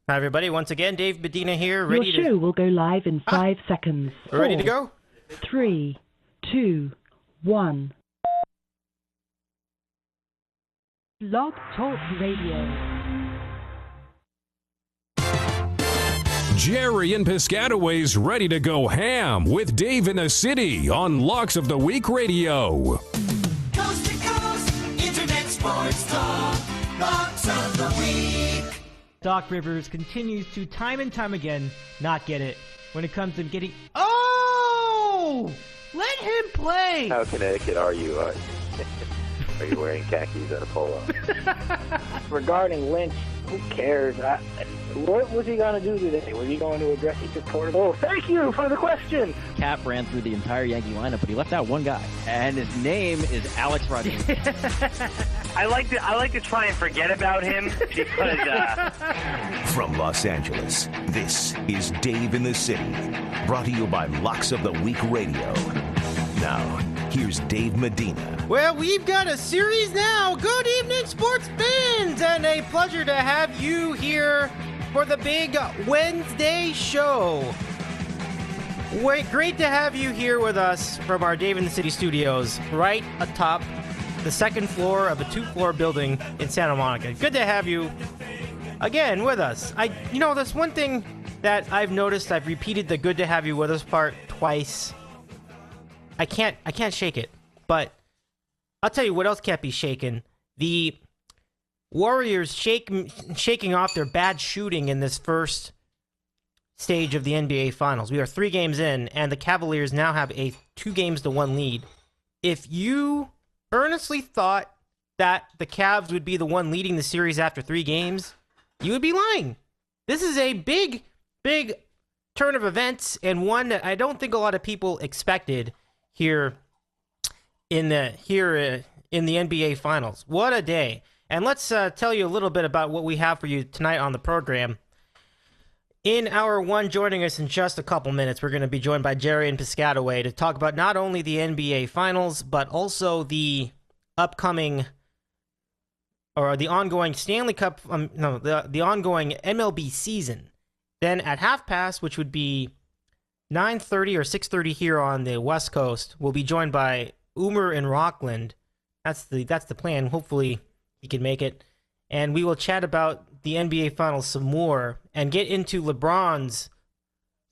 Hi, everybody. Once again, Dave Medina here. Your show will go live in 5 seconds. Ready to go? 3, 2, 1. Blog Talk Radio. Gerry and Piscataway's ready to go ham with Dave in the City on Locks of the Week Radio. Coast to coast, internet sports talk, Locks of the Week. Doc Rivers continues to time and time again not get it when it comes to getting... Oh! Let him play! How Connecticut are you? Are you wearing khakis and a polo? Regarding Lynch, who cares? What was he going to do today? Was he going to address each reporter? Oh, thank you for the question. Cap ran through the entire Yankee lineup, but he left out one guy, and his name is Alex Rodriguez. I like to try and forget about him because. From Los Angeles, this is Dave in the City, brought to you by Locks of the Week Radio. Now, here's Dave Medina. Well, we've got a series now. Good evening, sports fans, and a pleasure to have you here for the big Wednesday show. Great to have you here with us from our Dave in the City studios, right atop the second floor of a 2-floor building in Santa Monica. Good to have you again with us. There's one thing that I've noticed. I've repeated the good to have you with us part twice. I can't shake it, but I'll tell you what else can't be shaken. The Warriors shaking off their bad shooting in this first stage of the NBA Finals. We are 3 games in, and the Cavaliers now have a 2-1 lead. If you earnestly thought that the Cavs would be the one leading the series after 3 games, you would be lying. This is a big turn of events, and one that I don't think a lot of people expected here in the NBA Finals. What a day. And let's tell you a little bit about what we have for you tonight on the program. In hour 1, joining us in just a couple minutes, we're going to be joined by Gerry and Piscataway to talk about not only the NBA Finals, but also the upcoming, or the ongoing Stanley Cup, the ongoing MLB season. Then at half past, which would be 9:30 or 6:30 here on the West Coast, we'll be joined by Oomer in Rockland. That's the plan. Hopefully he can make it. And we will chat about the NBA Finals some more and get into LeBron's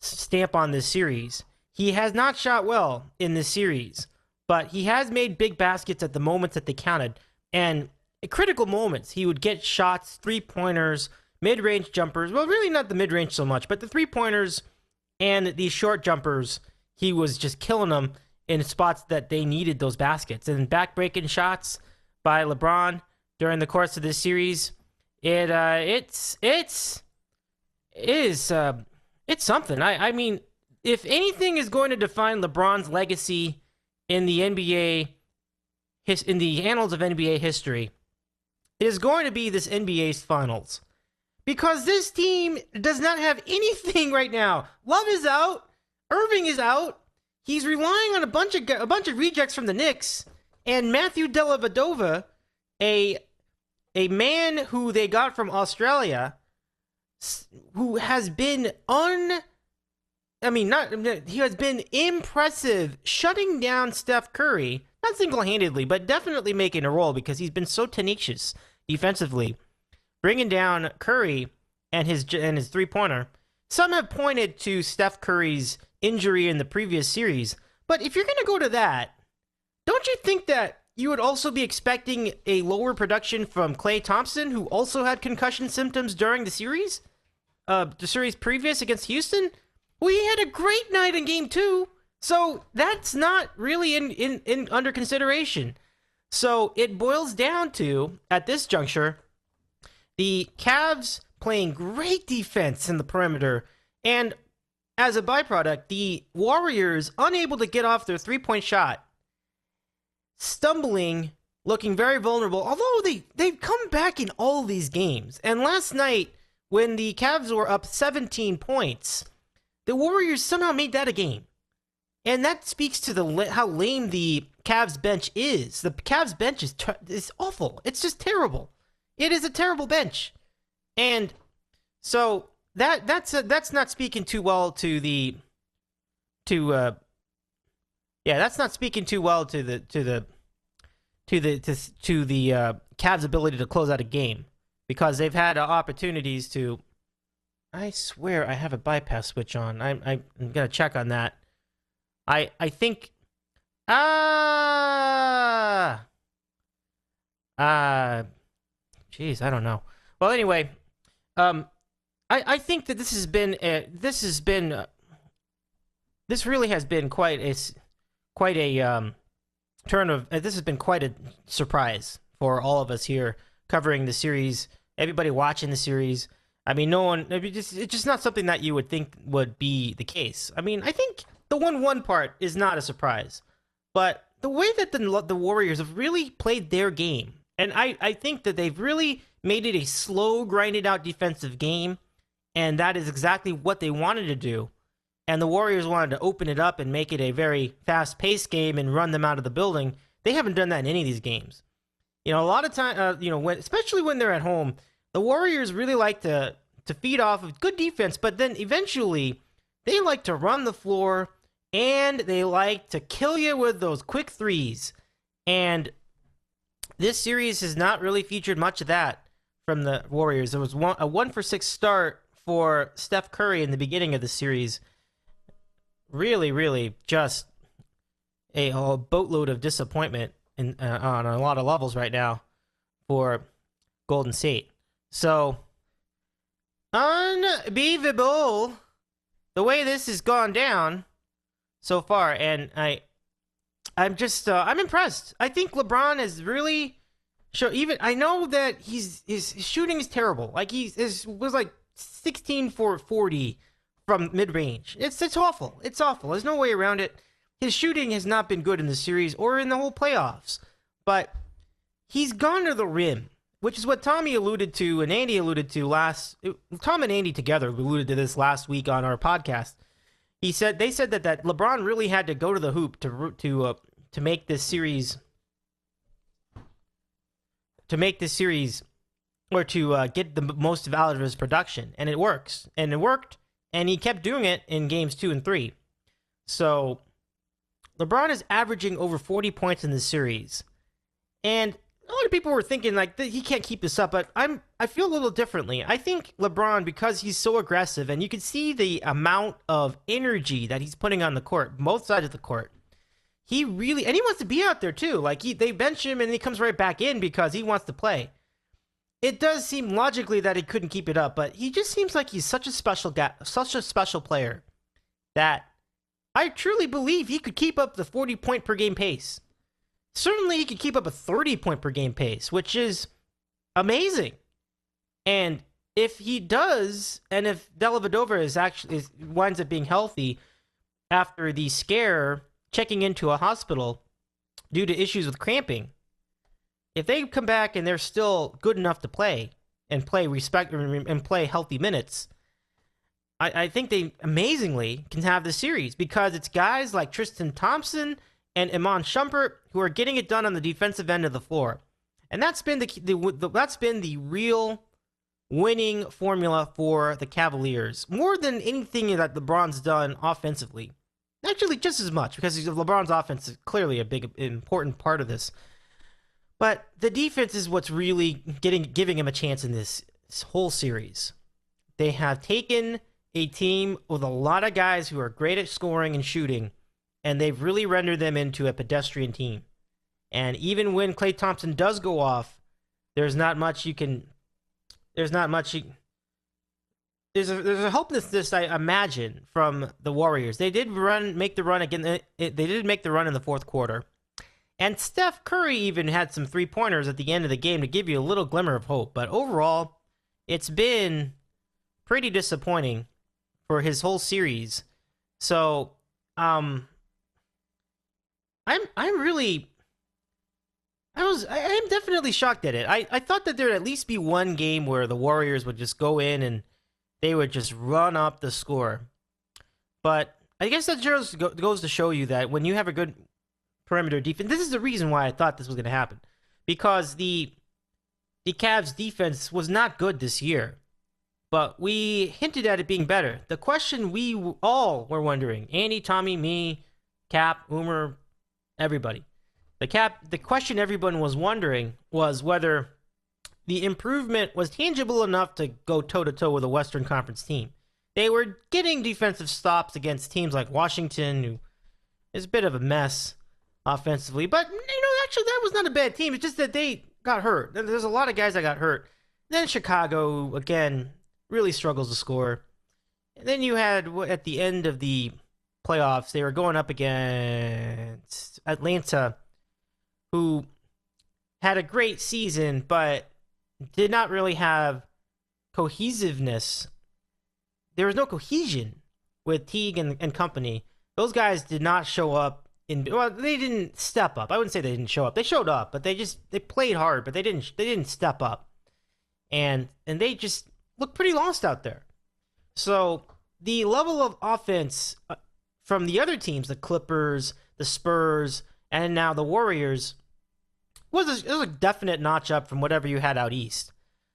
stamp on this series. He has not shot well in this series, but he has made big baskets at the moments that they counted. And at critical moments, he would get shots, 3-pointers, mid-range jumpers. Well, really not the mid-range so much, but the 3-pointers and these short jumpers, he was just killing them in spots that they needed those baskets. And back-breaking shots by LeBron during the course of this series, it's something. I mean, if anything is going to define LeBron's legacy in the NBA, in the annals of NBA history, it is going to be this NBA's Finals. Because this team does not have anything right now. Love is out. Irving is out. He's relying on a bunch of rejects from the Knicks. And Matthew Dellevadova, a man who they got from Australia, who has been he has been impressive, shutting down Steph Curry, not single-handedly, but definitely making a role because he's been so tenacious defensively. Bringing down Curry and his 3-pointer. Some have pointed to Steph Curry's injury in the previous series, but if you're going to go to that, don't you think that you would also be expecting a lower production from Klay Thompson, who also had concussion symptoms during the series previous against Houston? Well, he had a great night in Game 2, so that's not really in under consideration. So it boils down to, at this juncture, the Cavs playing great defense in the perimeter, and as a byproduct, the Warriors unable to get off their 3-point shot, stumbling, looking very vulnerable, although they've come back in all these games. And last night, when the Cavs were up 17 points, the Warriors somehow made that a game. And that speaks to how lame the Cavs bench is. The Cavs bench is awful. It's just terrible. It is a terrible bench. And So that's not speaking too well to the that's not speaking too well to the Cavs' ability to close out a game, because they've had opportunities to. I swear I have a bypass switch on. I'm gonna check on that. I think geez, I don't know. Well, anyway, I think that this really has been quite a turn of. This has been quite a surprise for all of us here covering the series. Everybody watching the series. I mean, no one. It's just not something that you would think would be the case. I mean, I think the 1-1 part is not a surprise, but the way that the Warriors have really played their game, and I think that they've really made it a slow, grinded out defensive game, and that is exactly what they wanted to do. And the Warriors wanted to open it up and make it a very fast-paced game and run them out of the building. They haven't done that in any of these games. A lot of time, especially when they're at home, the Warriors really like to feed off of good defense, but then eventually they like to run the floor and they like to kill you with those quick threes. And this series has not really featured much of that from the Warriors. There was a 1-for-6 start for Steph Curry in the beginning of the series. Really, really just a boatload of disappointment on a lot of levels right now for Golden State. So, unbelievable the way this has gone down so far, and I'm impressed. I think LeBron has really I know that his shooting is terrible. Like was like 16 for 40 from mid-range. It's awful. It's awful. There's no way around it. His shooting has not been good in the series or in the whole playoffs, but he's gone to the rim, which is what Tommy alluded to and Andy alluded to Tom and Andy together alluded to this last week on our podcast. They said that LeBron really had to go to the hoop to make this series or to get the most out of his production, and it works, and it worked, and he kept doing it in games 2 and 3. So LeBron is averaging over 40 points in this series, and a lot of people were thinking like he can't keep this up, but I feel a little differently. I think LeBron, because he's so aggressive, and you can see the amount of energy that he's putting on the court, both sides of the court. He wants to be out there too. Like they bench him and he comes right back in because he wants to play. It does seem logically that he couldn't keep it up, but he just seems like he's such a special guy, such a special player, that I truly believe he could keep up the 40-point per game pace. Certainly he could keep up a 30-point per game pace, which is amazing. And if he does, and if Dellavedova winds up being healthy after the scare, checking into a hospital due to issues with cramping, if they come back and they're still good enough to play and play healthy minutes, I think they amazingly can have the series, because it's guys like Tristan Thompson and Iman Shumpert who are getting it done on the defensive end of the floor, and that's been the real winning formula for the Cavaliers, more than anything that LeBron's done offensively. Actually, just as much, because LeBron's offense is clearly a big, important part of this. But the defense is what's really giving him a chance in this whole series. They have taken a team with a lot of guys who are great at scoring and shooting, and they've really rendered them into a pedestrian team. And even when Klay Thompson does go off, there's a hopelessness, I imagine, from the Warriors. They did make the run again. They did make the run in the fourth quarter. And Steph Curry even had some three-pointers at the end of the game to give you a little glimmer of hope. But overall, it's been pretty disappointing for his whole series. So, I'm definitely shocked at it. I thought that there'd at least be one game where the Warriors would just go in and they would just run up the score. But I guess that just goes to show you that when you have a good perimeter defense, this is the reason why I thought this was going to happen, because the Cavs defense was not good this year. but we hinted at it being better. The question we all were wondering, Andy, Tommy, me, Cap, Oomer, everybody. The question everyone was wondering was whether the improvement was tangible enough to go toe-to-toe with a Western Conference team. They were getting defensive stops against teams like Washington, who is a bit of a mess offensively. But, actually, that was not a bad team. It's just that they got hurt. There's a lot of guys that got hurt. Then Chicago, again, really struggles to score. And then you had, at the end of the playoffs, they were going up against Atlanta, who had a great season, but did not really have cohesiveness. There was no cohesion with Teague and company. Those guys did not show up they didn't step up. I wouldn't say they didn't show up. They showed up, but they played hard, but they didn't step up. And they just looked pretty lost out there. So the level of offense from the other teams, the Clippers, the Spurs, and now the Warriors, was a definite notch up from whatever you had out east.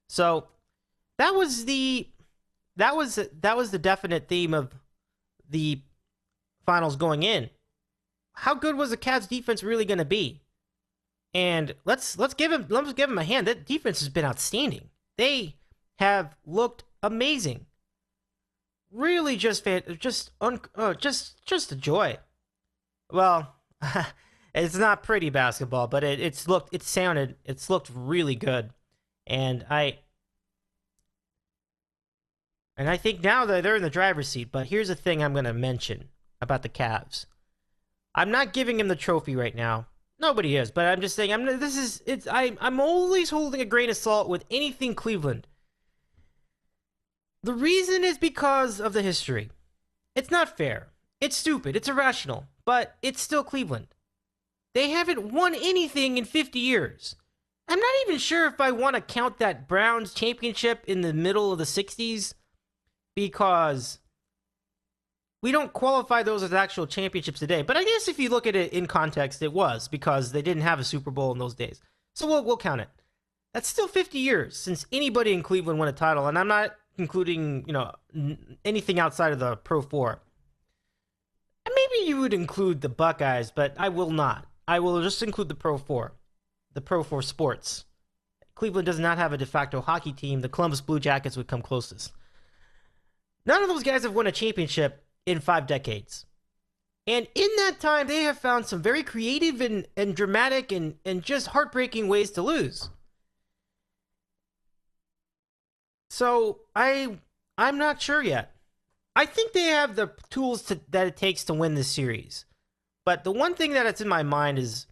So that was the definite theme of the finals going in. How good was the Cavs defense really going to be? And let's give him a hand. That defense has been outstanding. They have looked amazing. Really, just a joy. Well, it's not pretty basketball, but it's looked really good, and I think now that they're in the driver's seat. But here's the thing I'm going to mention about the Cavs. I'm not giving him the trophy right now. Nobody is, but I'm just saying I'm always holding a grain of salt with anything Cleveland. The reason is because of the history. It's not fair. It's stupid. It's irrational, but it's still Cleveland. They haven't won anything in 50 years. I'm not even sure if I want to count that Browns championship in the middle of the 60s, because we don't qualify those as actual championships today. But I guess if you look at it in context, it was, because they didn't have a Super Bowl in those days. So we'll count it. That's still 50 years since anybody in Cleveland won a title, and I'm not including, anything outside of the Pro 4. And maybe you would include the Buckeyes, but I will not. I will just include the Pro 4. The Pro 4 sports. Cleveland does not have a de facto hockey team. The Columbus Blue Jackets would come closest. None of those guys have won a championship in 5 decades. And in that time, they have found some very creative and dramatic and just heartbreaking ways to lose. So I'm not sure yet. I think they have the tools that it takes to win this series. But the one thing that's in my mind is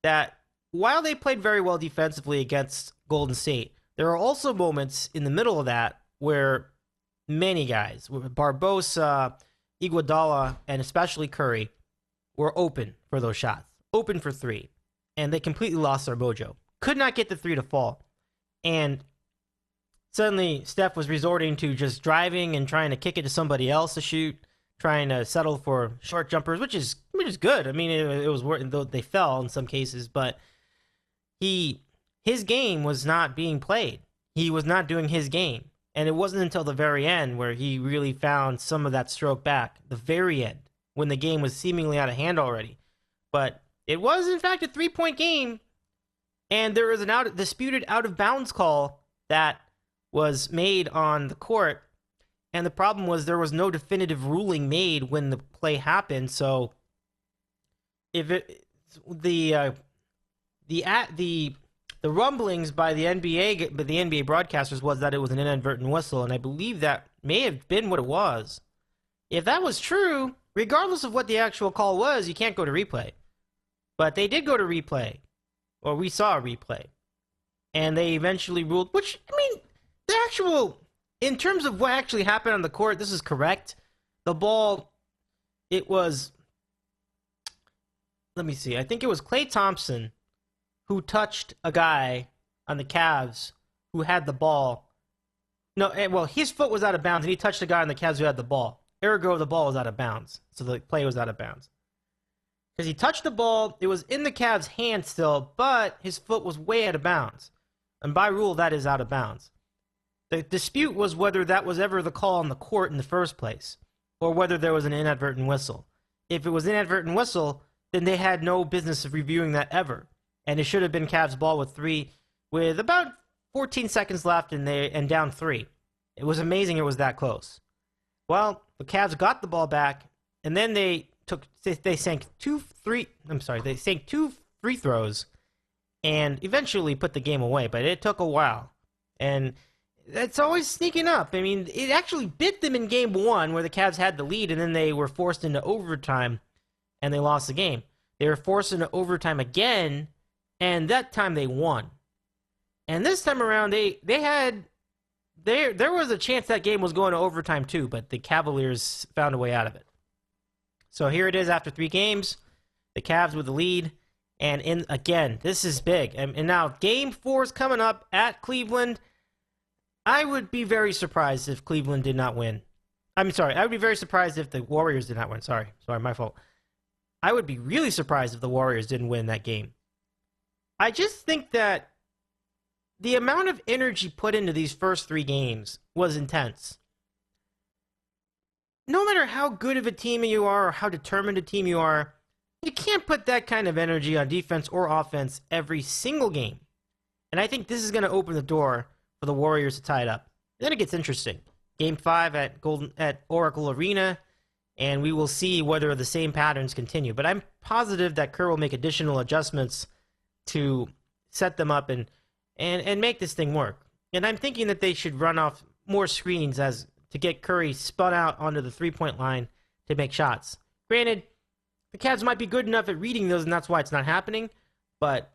that while they played very well defensively against Golden State, there are also moments in the middle of that where many guys, Barbosa, Iguodala, and especially Curry, were open for those shots, open for three, and they completely lost their mojo. Could not get the three to fall. And suddenly, Steph was resorting to just driving and trying to kick it to somebody else to shoot, trying to settle for short jumpers, which is good. I mean, it was working, though they fell in some cases, but his game was not being played. He was not doing his game. And it wasn't until the very end where he really found some of that stroke back. The very end, when the game was seemingly out of hand already. But it was, in fact, a 3-point game. And there was a disputed out-of-bounds call that was made on the court. And the problem was there was no definitive ruling made when the play happened. So if the rumblings by the NBA broadcasters was that it was an inadvertent whistle, and I believe that may have been what it was. If that was true, regardless of what the actual call was, you can't go to replay. But they did go to replay, or we saw a replay, and they eventually ruled. Which, I mean, the actual, in terms of what actually happened on the court, this is correct. The ball, it was. Let me see. I think it was Klay Thompson who touched a guy on the Cavs who had the ball. No, well, his foot was out of bounds, and he touched a guy on the Cavs who had the ball. Ergo, the ball was out of bounds. So the play was out of bounds. Because he touched the ball, it was in the Cavs' hand still, but his foot was way out of bounds. And by rule, that is out of bounds. The dispute was whether that was ever the call on the court in the first place, or whether there was an inadvertent whistle. If it was an inadvertent whistle, then they had no business of reviewing that ever, and it should have been Cavs ball with about 14 seconds left and down 3. It was amazing it was that close. Well, the Cavs got the ball back, and then they sank 2 free throws, and eventually put the game away. But it took a while, and it's always sneaking up. I mean, it actually bit them in Game 1, where the Cavs had the lead, and then they were forced into overtime, and they lost the game. They were forced into overtime again, and that time they won. And this time around, there was a chance that game was going to overtime too, but the Cavaliers found a way out of it. So here it is after 3 games, the Cavs with the lead, and again, this is big. And now Game 4 is coming up at Cleveland. I would be very surprised if Cleveland did not win. I would be very surprised if the Warriors did not win. Sorry, my fault. I would be really surprised if the Warriors didn't win that game. I just think that the amount of energy put into these first 3 games was intense. No matter how good of a team you are or how determined a team you are, you can't put that kind of energy on defense or offense every single game. And I think this is going to open the door for the Warriors to tie it up. And then it gets interesting. Game 5 at Oracle Arena, and we will see whether the same patterns continue. But I'm positive that Kerr will make additional adjustments to set them up and make this thing work. And I'm thinking that they should run off more screens to get Curry spun out onto the three-point line to make shots. Granted, the Cavs might be good enough at reading those, and that's why it's not happening. But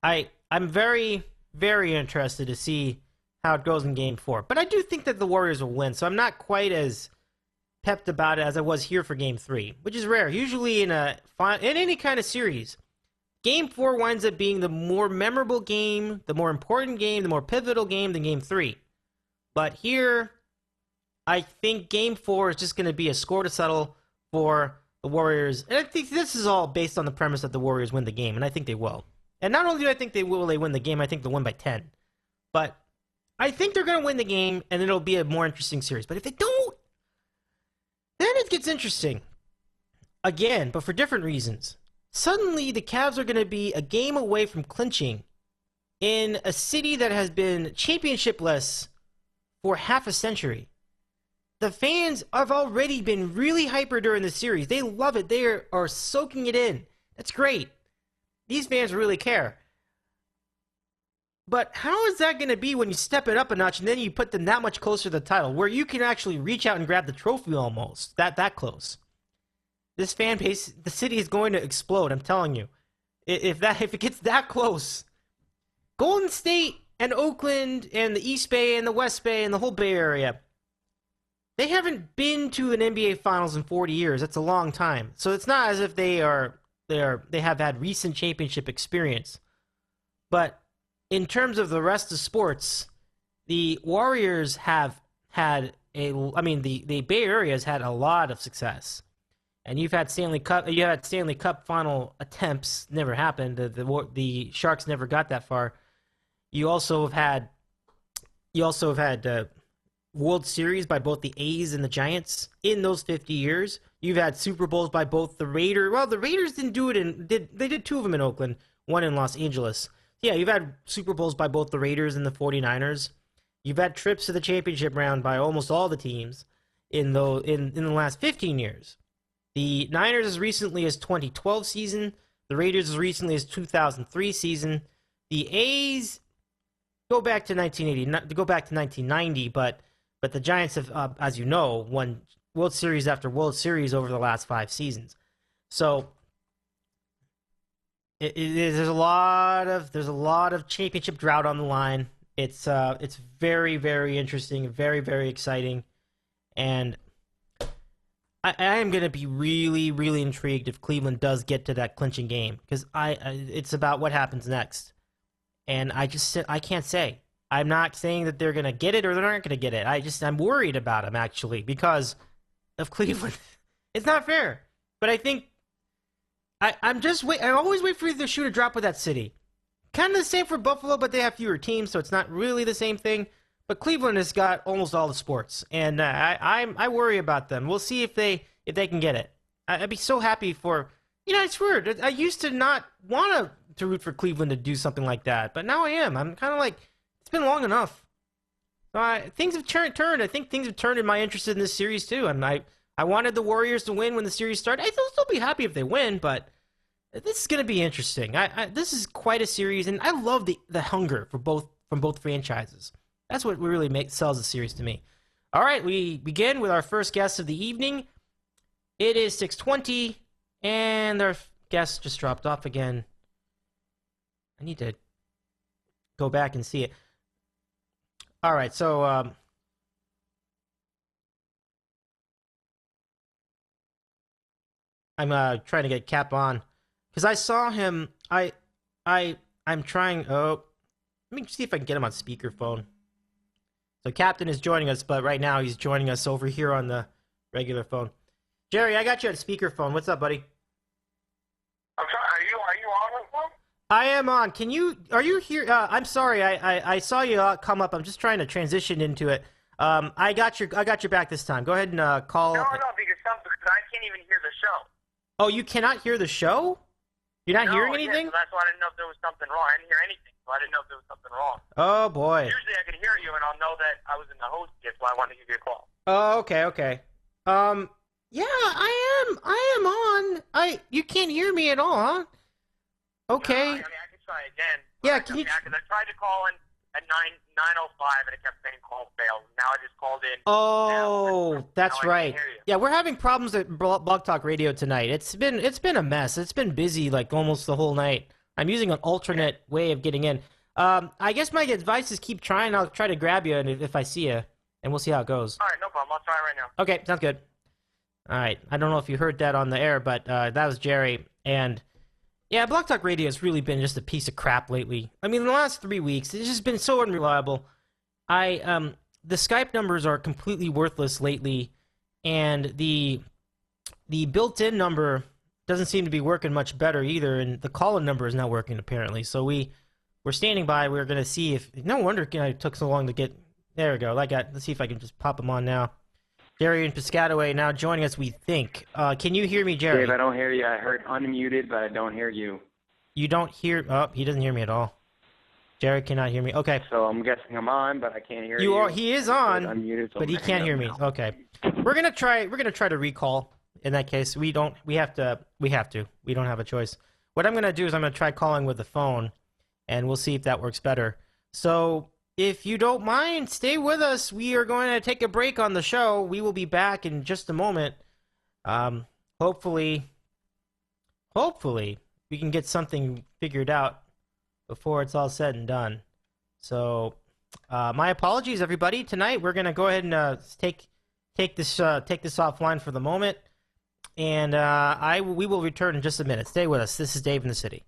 I'm very, very interested to see how it goes in Game 4. But I do think that the Warriors will win, so I'm not quite as pepped about it as I was here for Game 3, which is rare. Usually in any kind of series, Game 4 winds up being the more memorable game, the more important game, the more pivotal game than Game 3. But here, I think Game 4 is just going to be a score to settle for the Warriors. And I think this is all based on the premise that the Warriors win the game, and I think they will. And not only do I think they win the game, I think they'll win by 10. But I think they're going to win the game, and it'll be a more interesting series. But if they don't, then it gets interesting. Again, but for different reasons. Suddenly, the Cavs are going to be a game away from clinching in a city that has been championship-less for half a century. The fans have already been really hyper during the series. They love it. They are soaking it in. That's great. These fans really care. But how is that going to be when you step it up a notch and then you put them that much closer to the title, where you can actually reach out and grab the trophy almost, that close? This fan base, the city is going to explode, I'm telling you. If it gets that close, Golden State and Oakland and the East Bay and the West Bay and the whole Bay Area, they haven't been to an NBA Finals in 40 years. That's a long time. So it's not as if they have had recent championship experience. But in terms of the rest of sports, the Warriors have had the Bay Area has had a lot of success. And you had Stanley Cup final attempts, never happened. The Sharks never got that far. You also have had World Series by both the A's and the Giants in those 50 years. You've had Super Bowls by both the Raiders. Well, the Raiders didn't do it they did 2 of them in Oakland, 1 in Los Angeles. Yeah, you've had Super Bowls by both the Raiders and the 49ers. You've had trips to the championship round by almost all the teams in the last 15 years. The Niners as recently as 2012 season. The Raiders as recently as 2003 season. The A's go back to 1990, but the Giants have, as you know, won World Series after World Series over the last 5 seasons. So there's a lot of championship drought on the line. It's very, very interesting, very, very exciting, and I am going to be really, really intrigued if Cleveland does get to that clinching game, because it's about what happens next, and I can't say. I'm not saying that they're going to get it or they're not going to get it. I'm worried about them, actually, because of Cleveland. It's not fair. But I think I always wait for the shoe to drop with that city. Kind of the same for Buffalo, but they have fewer teams, so it's not really the same thing. but Cleveland has got almost all the sports, and I worry about them. We'll see if they can get it. I'd be so happy for, it's weird. I used to not want to root for Cleveland to do something like that, but now I am. I'm kind of like, it's been long enough. Things have turned. I think things have turned in my interest in this series too, and I wanted the Warriors to win when the series started. I'd still be happy if they win, but this is going to be interesting. This is quite a series, and I love the hunger from both franchises. That's what really sells the series to me. All right, we begin with our first guest of the evening. It is 6:20, and our guest just dropped off again. I need to go back and see it. All right, so I'm trying to get Cap on because I saw him. I'm trying. Oh, let me see if I can get him on speakerphone. So Captain is joining us, but right now he's joining us over here on the regular phone. Gerry, I got you on speakerphone. What's up, buddy? I'm sorry. Are you on the phone? I am on. Are you here? I'm sorry. I saw you come up. I'm just trying to transition into it. I got your back this time. Go ahead and call. No, because I can't even hear the show. Oh, you cannot hear the show? You're not hearing anything? Yeah, so that's why I didn't know if there was something wrong. I didn't hear anything, so I didn't know if there was something wrong. Oh boy. Usually I can hear you, and I'll know that I was in the host kit, so I wanted to give you a call. Oh, okay. Yeah, I am on. You can't hear me at all, huh? Okay. No, I can try again. Yeah, can you? Because I tried to call in at 9:05, and it kept saying call failed. Now I just called in. Oh, that's now right. I can't hear you. Yeah, we're having problems at Blog Talk Radio tonight. It's been a mess. It's been busy like almost the whole night. I'm using an alternate way of getting in. I guess my advice is keep trying. I'll try to grab you if I see you, and we'll see how it goes. All right, no problem. I'll try right now. Okay, sounds good. All right. I don't know if you heard that on the air, but that was Gerry. And yeah, Blog Talk Radio has really been just a piece of crap lately. I mean, in the last 3 weeks, it's just been so unreliable. The Skype numbers are completely worthless lately, and the built-in number doesn't seem to be working much better either, and the call-in number is not working apparently. So we're standing by. We're going to see if... No wonder it took so long to get... There we go. Let's see if I can just pop them on now. Gerry and Piscataway now joining us, we think. Can you hear me, Gerry? Dave, I don't hear you. I heard unmuted, but I don't hear you. You don't hear... Oh, he doesn't hear me at all. Gerry cannot hear me. Okay. So I'm guessing I'm on, but I can't hear you. He is on, unmuted, so but he can't hear me. Now. Okay. We're gonna try to recall. In that case, we have to. We don't have a choice. What I'm gonna do is I'm gonna try calling with the phone, and we'll see if that works better. So if you don't mind, stay with us. We are going to take a break on the show. We will be back in just a moment. Hopefully we can get something figured out before it's all said and done. So, my apologies, everybody. Tonight we're gonna go ahead and take this offline for the moment, and we will return in just a minute. Stay with us. This is Dave in the City.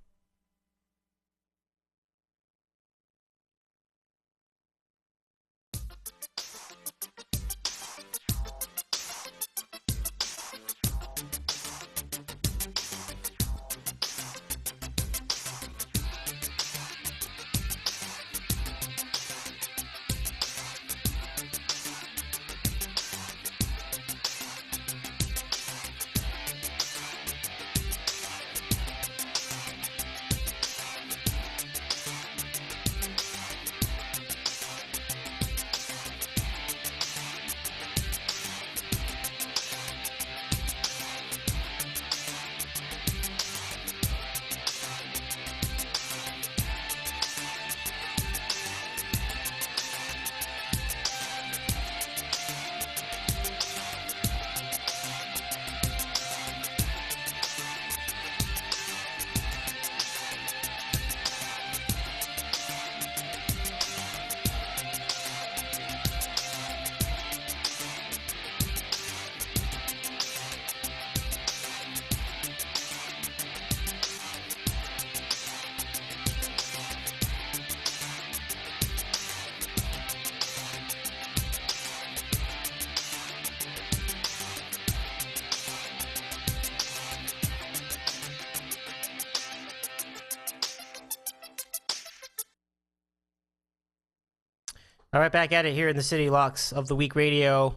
All right, back at it here in the City Locks of the Week Radio,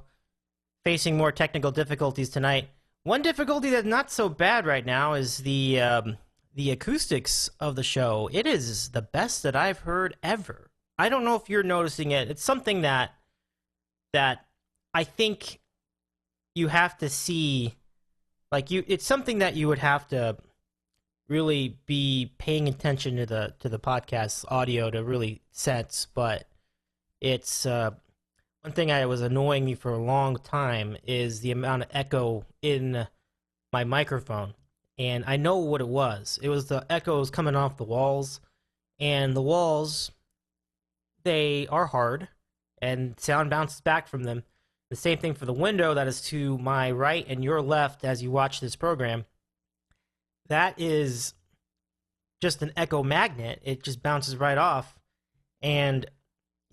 facing more technical difficulties tonight. One difficulty that's not so bad right now is the acoustics of the show. It is the best that I've heard ever. I don't know if you're noticing it. It's something that I think you have to see. It's something that you would have to really be paying attention to the podcast's audio to really sense, but it's one thing that was annoying me for a long time is the amount of echo in my microphone. And I know what it was. It was the echoes coming off the walls. And the walls, they are hard, and sound bounces back from them. The same thing for the window that is to my right and your left as you watch this program. That is just an echo magnet. It just bounces right off. And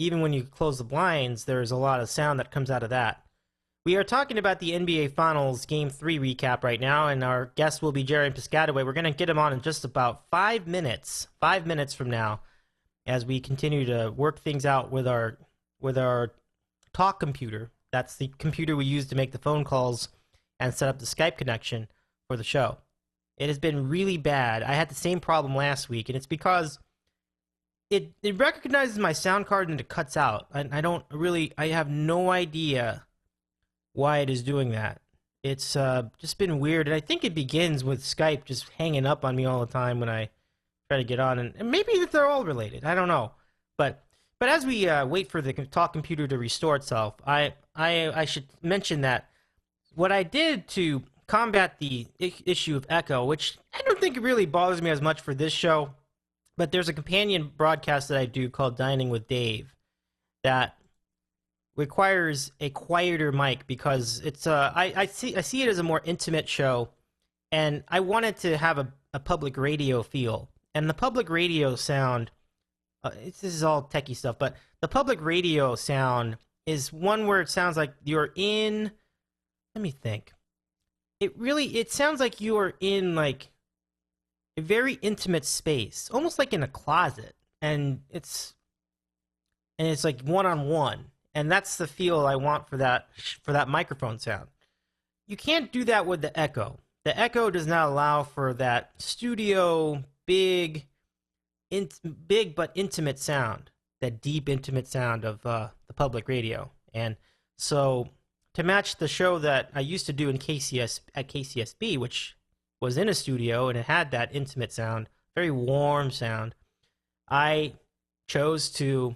even when you close the blinds, there's a lot of sound that comes out of that. We are talking about the NBA Finals Game 3 recap right now, and our guest will be Gerry and Piscataway. We're going to get him on in just about 5 minutes. 5 minutes from now, as we continue to work things out with our talk computer. That's the computer we use to make the phone calls and set up the Skype connection for the show. It has been really bad. I had the same problem last week, and it's because it recognizes my sound card and it cuts out. I have no idea why it is doing that. It's just been weird, and I think it begins with Skype just hanging up on me all the time when I try to get on, and maybe that they're all related. I don't know, but as we wait for the talk computer to restore itself, I should mention that what I did to combat the issue of echo, which I don't think it really bothers me as much for this show, but there's a companion broadcast that I do called Dining with Dave that requires a quieter mic because it's I see it as a more intimate show, and I wanted to have a public radio feel. And the public radio sound, this is all techie stuff, but the public radio sound is one where it sounds like you're in, let me think. It sounds like you are in like a very intimate space, almost like in a closet, and it's like one-on-one. And that's the feel I want for that microphone sound. You can't do that with the echo. The echo does not allow for that studio, big but intimate sound, that deep, intimate sound of the public radio. And so to match the show that I used to do at KCSB, which was in a studio and it had that intimate sound, very warm sound, I chose to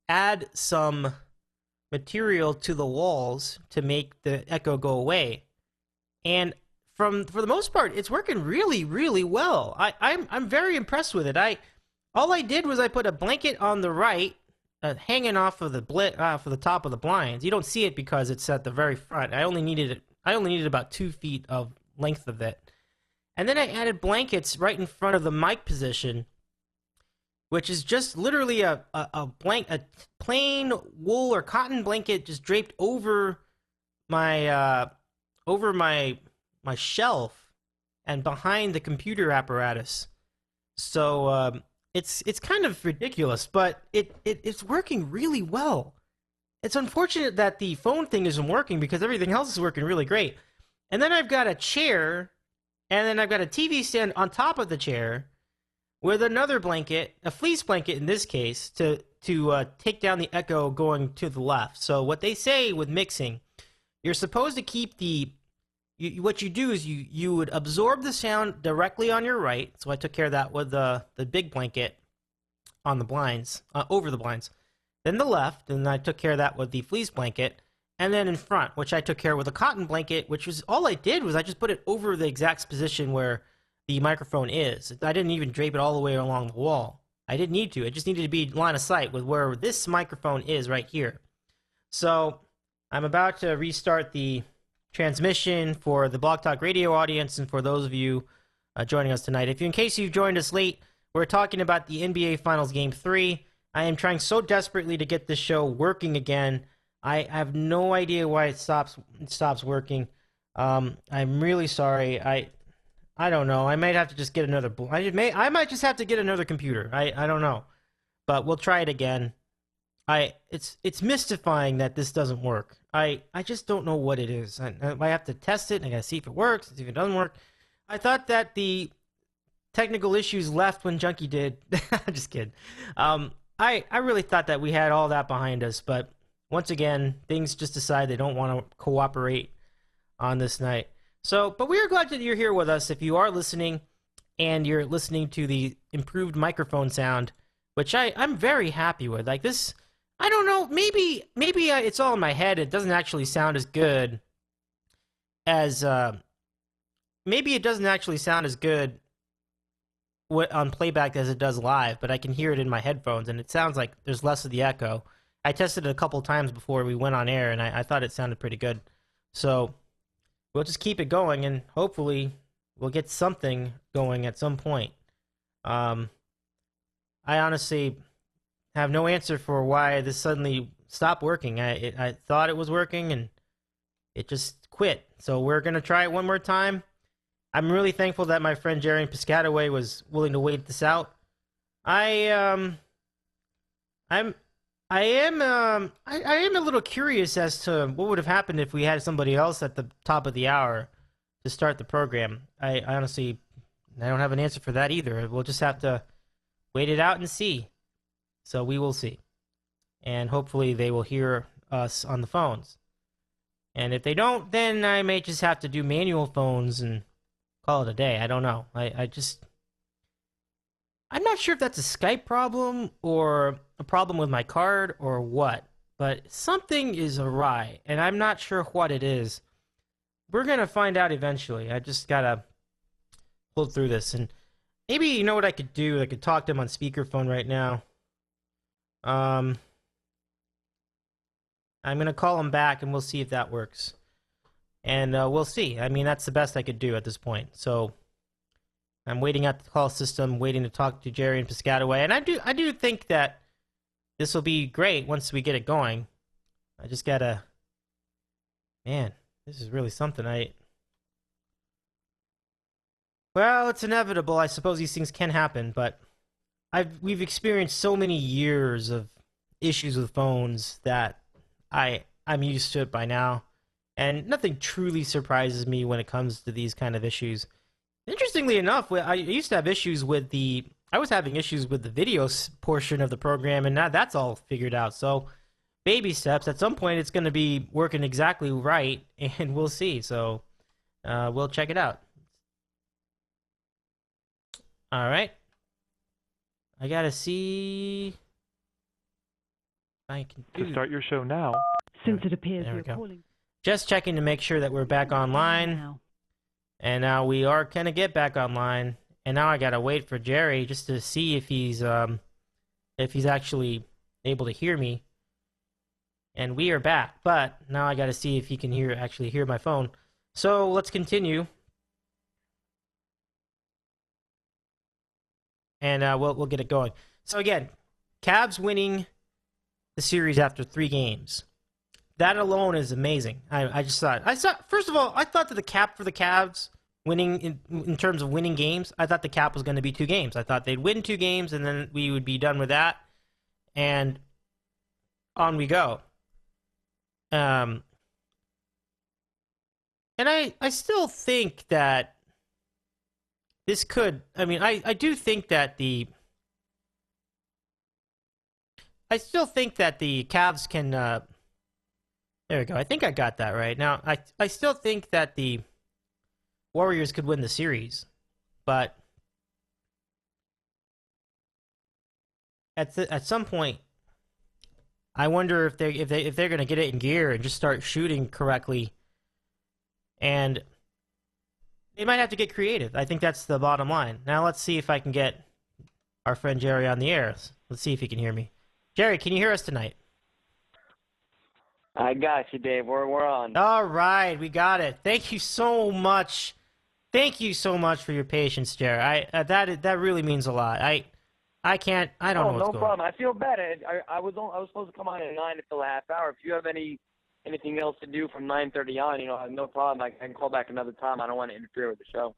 add some material to the walls to make the echo go away. And for the most part, it's working really, really well. I'm very impressed with it. All I did was I put a blanket on the right, hanging off of the top of the blinds. You don't see it because it's at the very front. I only needed about 2 feet of length of it. And then I added blankets right in front of the mic position, which is just literally a plain wool or cotton blanket just draped over my shelf and behind the computer apparatus. So it's kind of ridiculous, but it's working really well. It's unfortunate that the phone thing isn't working because everything else is working really great. And then I've got a chair, and then I've got a TV stand on top of the chair with another blanket, a fleece blanket in this case, to take down the echo going to the left. So what they say with mixing, you're supposed to keep what you do is you would absorb the sound directly on your right. So I took care of that with the big blanket on the blinds, over the blinds. Then the left, and I took care of that with the fleece blanket. And then in front, which I took care of with a cotton blanket, which was all I did was I just put it over the exact position where the microphone is. I didn't even drape it all the way along the wall. I didn't need to. It just needed to be line of sight with where this microphone is right here. So I'm about to restart the transmission for the Blog Talk Radio audience and for those of you joining us tonight. In case you've joined us late, we're talking about the NBA Finals Game 3. I am trying so desperately to get this show working again. I have no idea why it stops working. I'm really sorry. I don't know. I might have to just get another. I might just have to get another computer. I don't know. but we'll try it again. It's mystifying that this doesn't work. I just don't know what it is. I have to test it, and I gotta see if it works, see if it doesn't work. I thought that the technical issues left when Junkie did. Just kidding. I really thought that we had all that behind us, but once again, things just decide they don't want to cooperate on this night. So, but we are glad that you're here with us. If you are listening and you're listening to the improved microphone sound, which I'm very happy with. Like this, I don't know, maybe it's all in my head. It doesn't actually sound as good as, maybe it doesn't actually sound as good on playback as it does live, but I can hear it in my headphones, and it sounds like there's less of the echo. I tested it a couple times before we went on air, and I thought it sounded pretty good. So we'll just keep it going, and hopefully we'll get something going at some point. I honestly have no answer for why this suddenly stopped working. I thought it was working, and it just quit. So we're going to try it one more time. I'm really thankful that my friend Gerry in Piscataway was willing to wait this out. I am a little curious as to what would have happened if we had somebody else at the top of the hour to start the program. I honestly, I don't have an answer for that either. We'll just have to wait it out and see. So we will see. And hopefully they will hear us on the phones. And if they don't, then I may just have to do manual phones and call it a day. I don't know. I'm not sure if that's a Skype problem or a problem with my card or what, but something is awry, and I'm not sure what it is. We're going to find out eventually. I just got to pull through this, and maybe, you know what I could do? I could talk to him on speakerphone right now. I'm going to call him back, and we'll see if that works. And we'll see. I mean, that's the best I could do at this point. So I'm waiting at the call system, waiting to talk to Gerry in Piscataway. And I do think that this will be great once we get it going. I just gotta... Man, this is really something. Well, it's inevitable. I suppose these things can happen, but we've experienced so many years of issues with phones that I'm used to it by now. And nothing truly surprises me when it comes to these kind of issues. Interestingly enough, I used to have issues with I was having issues with the video portion of the program, and now that's all figured out. So, baby steps. At some point, it's going to be working exactly right, and we'll see. So, we'll check it out. All right. I got to see... I can do... To start your show now. Since it appears There we you're go. calling... Just checking to make sure that we're back online. And now we are going to get back online. And now I got to wait for Gerry just to see if he's actually able to hear me. And we are back. But now I got to see if he can actually hear my phone. So let's continue. And we'll get it going. So again, Cavs winning the series after 3 games. That alone is amazing. I thought, first of all, I thought that the cap for the Cavs winning in terms of winning games, I thought the cap was going to be 2 games. I thought they'd win 2 games and then we would be done with that, and on we go. And I still think that this could. I mean, I do think that I still think that the Cavs can. There we go. I think I got that right. Now, I still think that the Warriors could win the series, but at some point, I wonder if they're going to get it in gear and just start shooting correctly, and they might have to get creative. I think that's the bottom line. Now, let's see if I can get our friend Gerry on the air. Let's see if he can hear me. Gerry, can you hear us tonight? I got you, Dave. We're on. All right, we got it. Thank you so much. Thank you so much for your patience, Gerry. That really means a lot. I don't know what's going on. No problem. I feel bad. I was supposed to come on at 9 until a half hour. If you have anything else to do from 9:30 on, I have no problem. I can call back another time. I don't want to interfere with the show.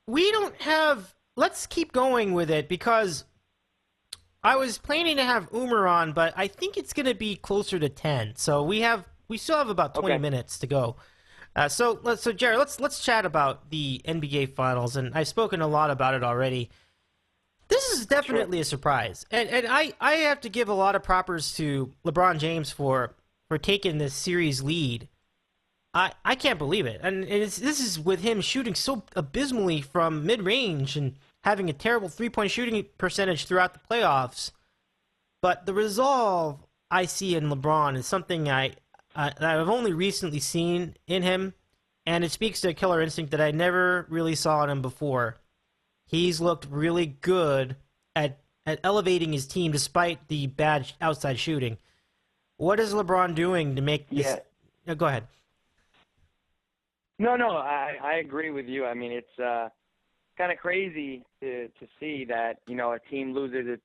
We don't have. Let's keep going with it because I was planning to have Oomer on, but I think it's going to be closer to 10. So we still have about 20 minutes to go. So Gerry, let's chat about the NBA Finals, and I've spoken a lot about it already. This is definitely a surprise, and I have to give a lot of propers to LeBron James for taking this series lead. I can't believe it, and this is with him shooting so abysmally from mid-range and having a terrible three-point shooting percentage throughout the playoffs. But the resolve I see in LeBron is something that I've only recently seen in him, and it speaks to a killer instinct that I never really saw in him before. He's looked really good at elevating his team despite the bad outside shooting. What is LeBron doing to make this? Yeah. No, go ahead. No, I agree with you. I mean, it's kind of crazy to see that, a team loses its,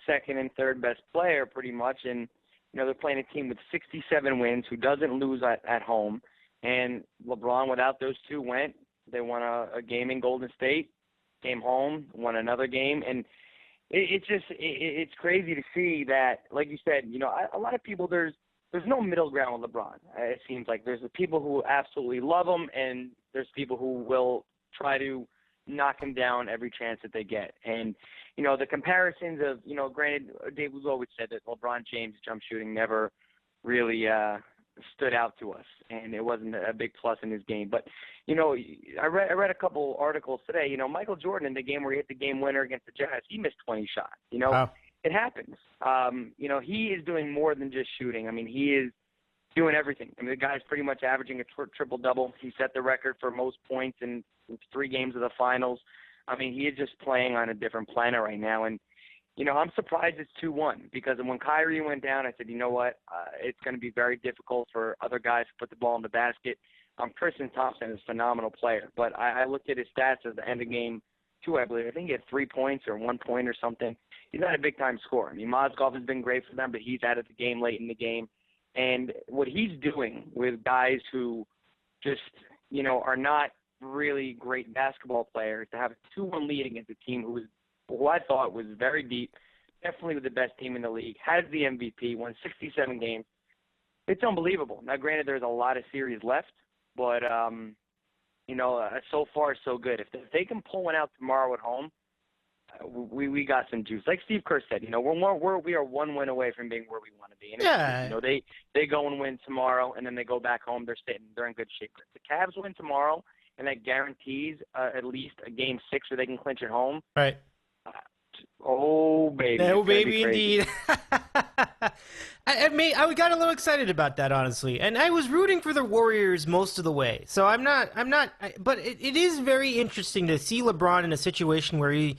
second and third best player pretty much, and, they're playing a team with 67 wins who doesn't lose at home. And LeBron, without those two, they won a game in Golden State, came home, won another game, and it's crazy to see that, like you said, a lot of people, there's no middle ground with LeBron. It seems like there's the people who absolutely love him, and there's people who will try to knock him down every chance that they get. And the comparisons of, granted, Dave was always said that LeBron James' jump shooting never really stood out to us, and it wasn't a big plus in his game. But I read a couple articles today. Michael Jordan, in the game where he hit the game winner against the Jazz, he missed 20 shots. Wow. It happens. He is doing more than just shooting. I mean, he is doing everything. I mean, the guy's pretty much averaging a triple-double. He set the record for most points in 3 games of the finals. I mean, he is just playing on a different planet right now. And, I'm surprised it's 2-1 because when Kyrie went down, I said, you know what, it's going to be very difficult for other guys to put the ball in the basket. Tristan Thompson is a phenomenal player, but I looked at his stats at the end of game 2, I believe. I think he had 3 points or 1 point or something. He's not a big-time scorer. I mean, Mosgov has been great for them, but he's out of the game late in the game. And what he's doing with guys who just, are not really great basketball players, to have a 2-1 lead against a team who I thought was very deep, definitely the best team in the league, has the MVP, won 67 games. It's unbelievable. Now, granted, there's a lot of series left, but, so far so good. If they can pull one out tomorrow at home, we got some juice. Like Steve Kerr said, we are 1 win away from being where we want to be. And yeah. They go and win tomorrow, and then they go back home. They're in good shape. If the Cavs win tomorrow, and that guarantees at least a game 6 where they can clinch at home. Right. Oh, baby. Oh, baby, indeed. I got a little excited about that, honestly. And I was rooting for the Warriors most of the way. So I'm not, but it is very interesting to see LeBron in a situation where and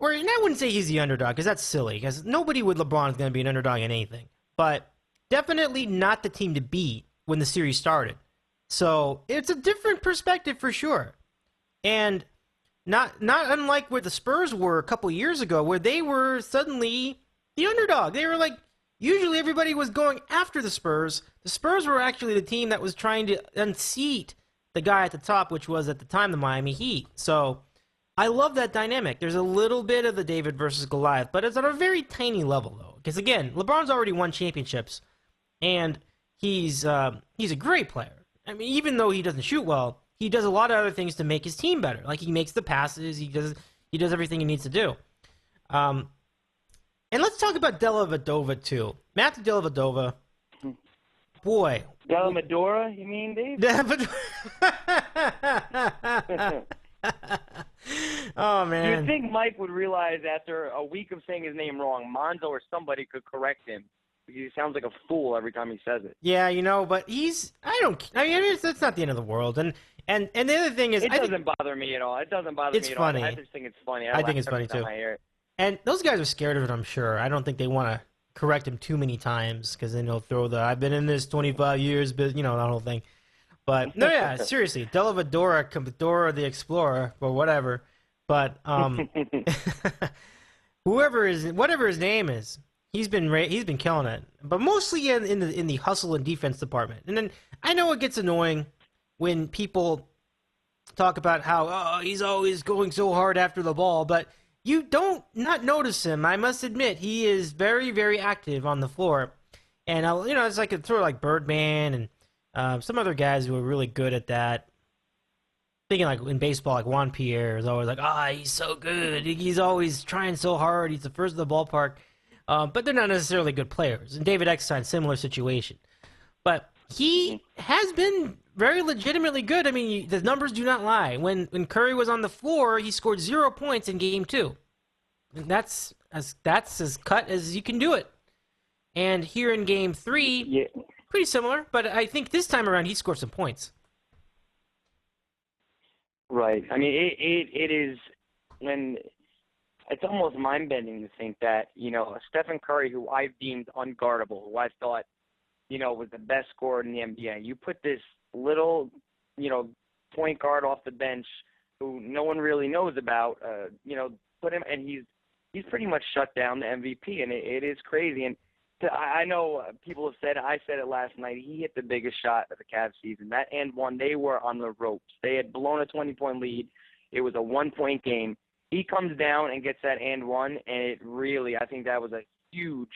I wouldn't say he's the underdog, because that's silly, because nobody with LeBron is going to be an underdog in anything. But definitely not the team to beat when the series started. So it's a different perspective for sure. And not unlike where the Spurs were a couple years ago, where they were suddenly the underdog. They were like, usually everybody was going after the Spurs. The Spurs were actually the team that was trying to unseat the guy at the top, which was at the time the Miami Heat. So I love that dynamic. There's a little bit of the David versus Goliath, but it's on a very tiny level, though. Because, again, LeBron's already won championships, and he's a great player. I mean, even though he doesn't shoot well, he does a lot of other things to make his team better. Like, he makes the passes, he does everything he needs to do. And let's talk about Dellavedova, too. Matthew Dellevadova, boy. Dellavedova, you mean, Dave? Oh, man. You'd think Mike would realize after a week of saying his name wrong, Monzo or somebody could correct him. He sounds like a fool every time he says it. Yeah, but that's not the end of the world. And the other thing is, it doesn't bother me at all. It doesn't bother me at all. I just think it's funny. I think it's funny, too. And those guys are scared of it, I'm sure. I don't think they want to correct him too many times, because then he'll throw I've been in this 25 years, but, that whole thing. But, no, yeah, seriously, Dellavedova the Explorer, or whatever. But, whatever his name is, he's been killing it. But mostly in the hustle and defense department. And then I know it gets annoying when people talk about how he's always going so hard after the ball, but you don't not notice him. I must admit, he is very, very active on the floor. And, it's like a sort of like Birdman and some other guys who are really good at that. Thinking like in baseball, like Juan Pierre is always like, he's so good. He's always trying so hard. He's the first in the ballpark. But they're not necessarily good players. And David Eckstein, similar situation. But he has been very legitimately good. I mean, the numbers do not lie. When Curry was on the floor, he scored 0 points in Game 2. And that's as cut as you can do it. And here in Game 3, pretty similar. But I think this time around, he scored some points. Right. I mean, it is when it's almost mind-bending to think that, Stephen Curry, who I deemed unguardable, who I thought, was the best scorer in the NBA, you put this little, point guard off the bench who no one really knows about, put him, and he's pretty much shut down the MVP, and it is crazy. And I know people have said, I said it last night, he hit the biggest shot of the Cavs season. That and one, they were on the ropes. They had blown a 20-point lead. It was a 1-point game. He comes down and gets that and one, and it really, I think that was a huge,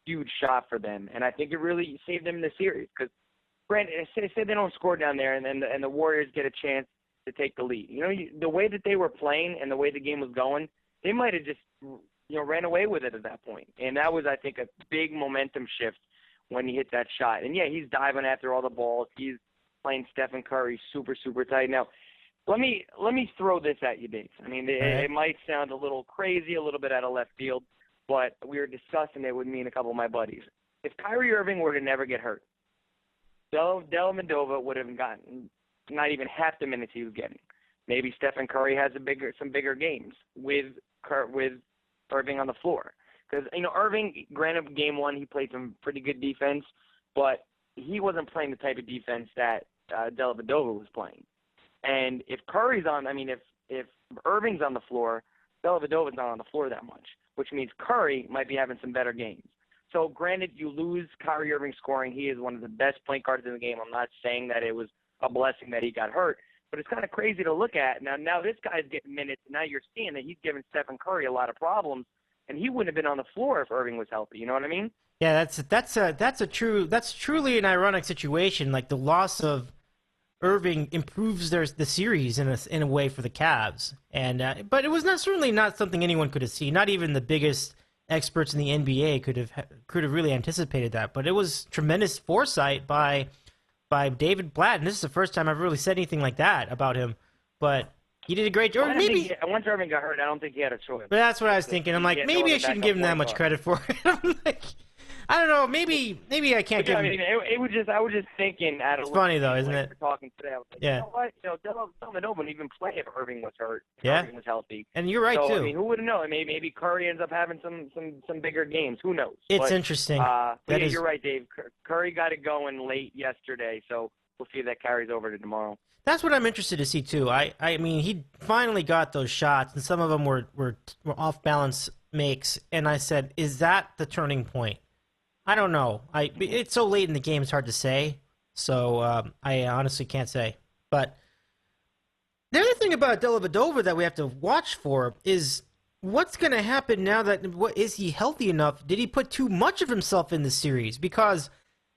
huge shot for them. And I think it really saved them in the series because, granted, say they don't score down there and the Warriors get a chance to take the lead. The way that they were playing and the way the game was going, they might have just ran away with it at that point. And that was, I think, a big momentum shift when he hit that shot. And, yeah, he's diving after all the balls. He's playing Stephen Curry super, super tight. Now, let me throw this at you, Dave. I mean, it might sound a little crazy, a little bit out of left field, but we were discussing it with me and a couple of my buddies. If Kyrie Irving were to never get hurt, Dellavedova would have gotten not even half the minutes he was getting. Maybe Stephen Curry has some bigger games with Irving on the floor. Because, Irving, granted, Game 1, he played some pretty good defense, but he wasn't playing the type of defense that Dellavedova was playing. And if if Irving's on the floor, Dellavedova's not on the floor that much, which means Curry might be having some better games. So, granted, you lose Kyrie Irving scoring. He is one of the best point guards in the game. I'm not saying that it was a blessing that he got hurt, but it's kind of crazy to look at. Now this guy's getting minutes, and now you're seeing that he's giving Stephen Curry a lot of problems, and he wouldn't have been on the floor if Irving was healthy. You know what I mean? Yeah, that's truly an ironic situation. Like the loss of Irving improves the series in a way for the Cavs, and but it was certainly not something anyone could have seen. Not even the biggest experts in the NBA could have really anticipated that. But it was tremendous foresight by David Blatt, and this is the first time I've really said anything like that about him. But he did a great job. Once Irving got hurt, I don't think he had a choice. But that's what I was thinking. I'm like, maybe I shouldn't give him that much credit for it. I'm like, I don't know. Maybe I can't give him. I was just thinking. It's funny though, isn't it? We're talking today. I was like, yeah. You know what? Dellavedova wouldn't even play if Irving was hurt. Yeah. Irving was healthy. And you're right too. I mean, who would know? Maybe Curry ends up having some bigger games. Who knows? It's interesting. You're right, Dave. Curry got it going late yesterday, so we'll see if that carries over to tomorrow. That's what I'm interested to see too. I mean, he finally got those shots, and some of them were off balance makes, and I said, is that the turning point? I don't know. It's so late in the game, it's hard to say. So I honestly can't say. But the other thing about Dellavedova that we have to watch for is what's going to happen now that is he healthy enough? Did he put too much of himself in the series? Because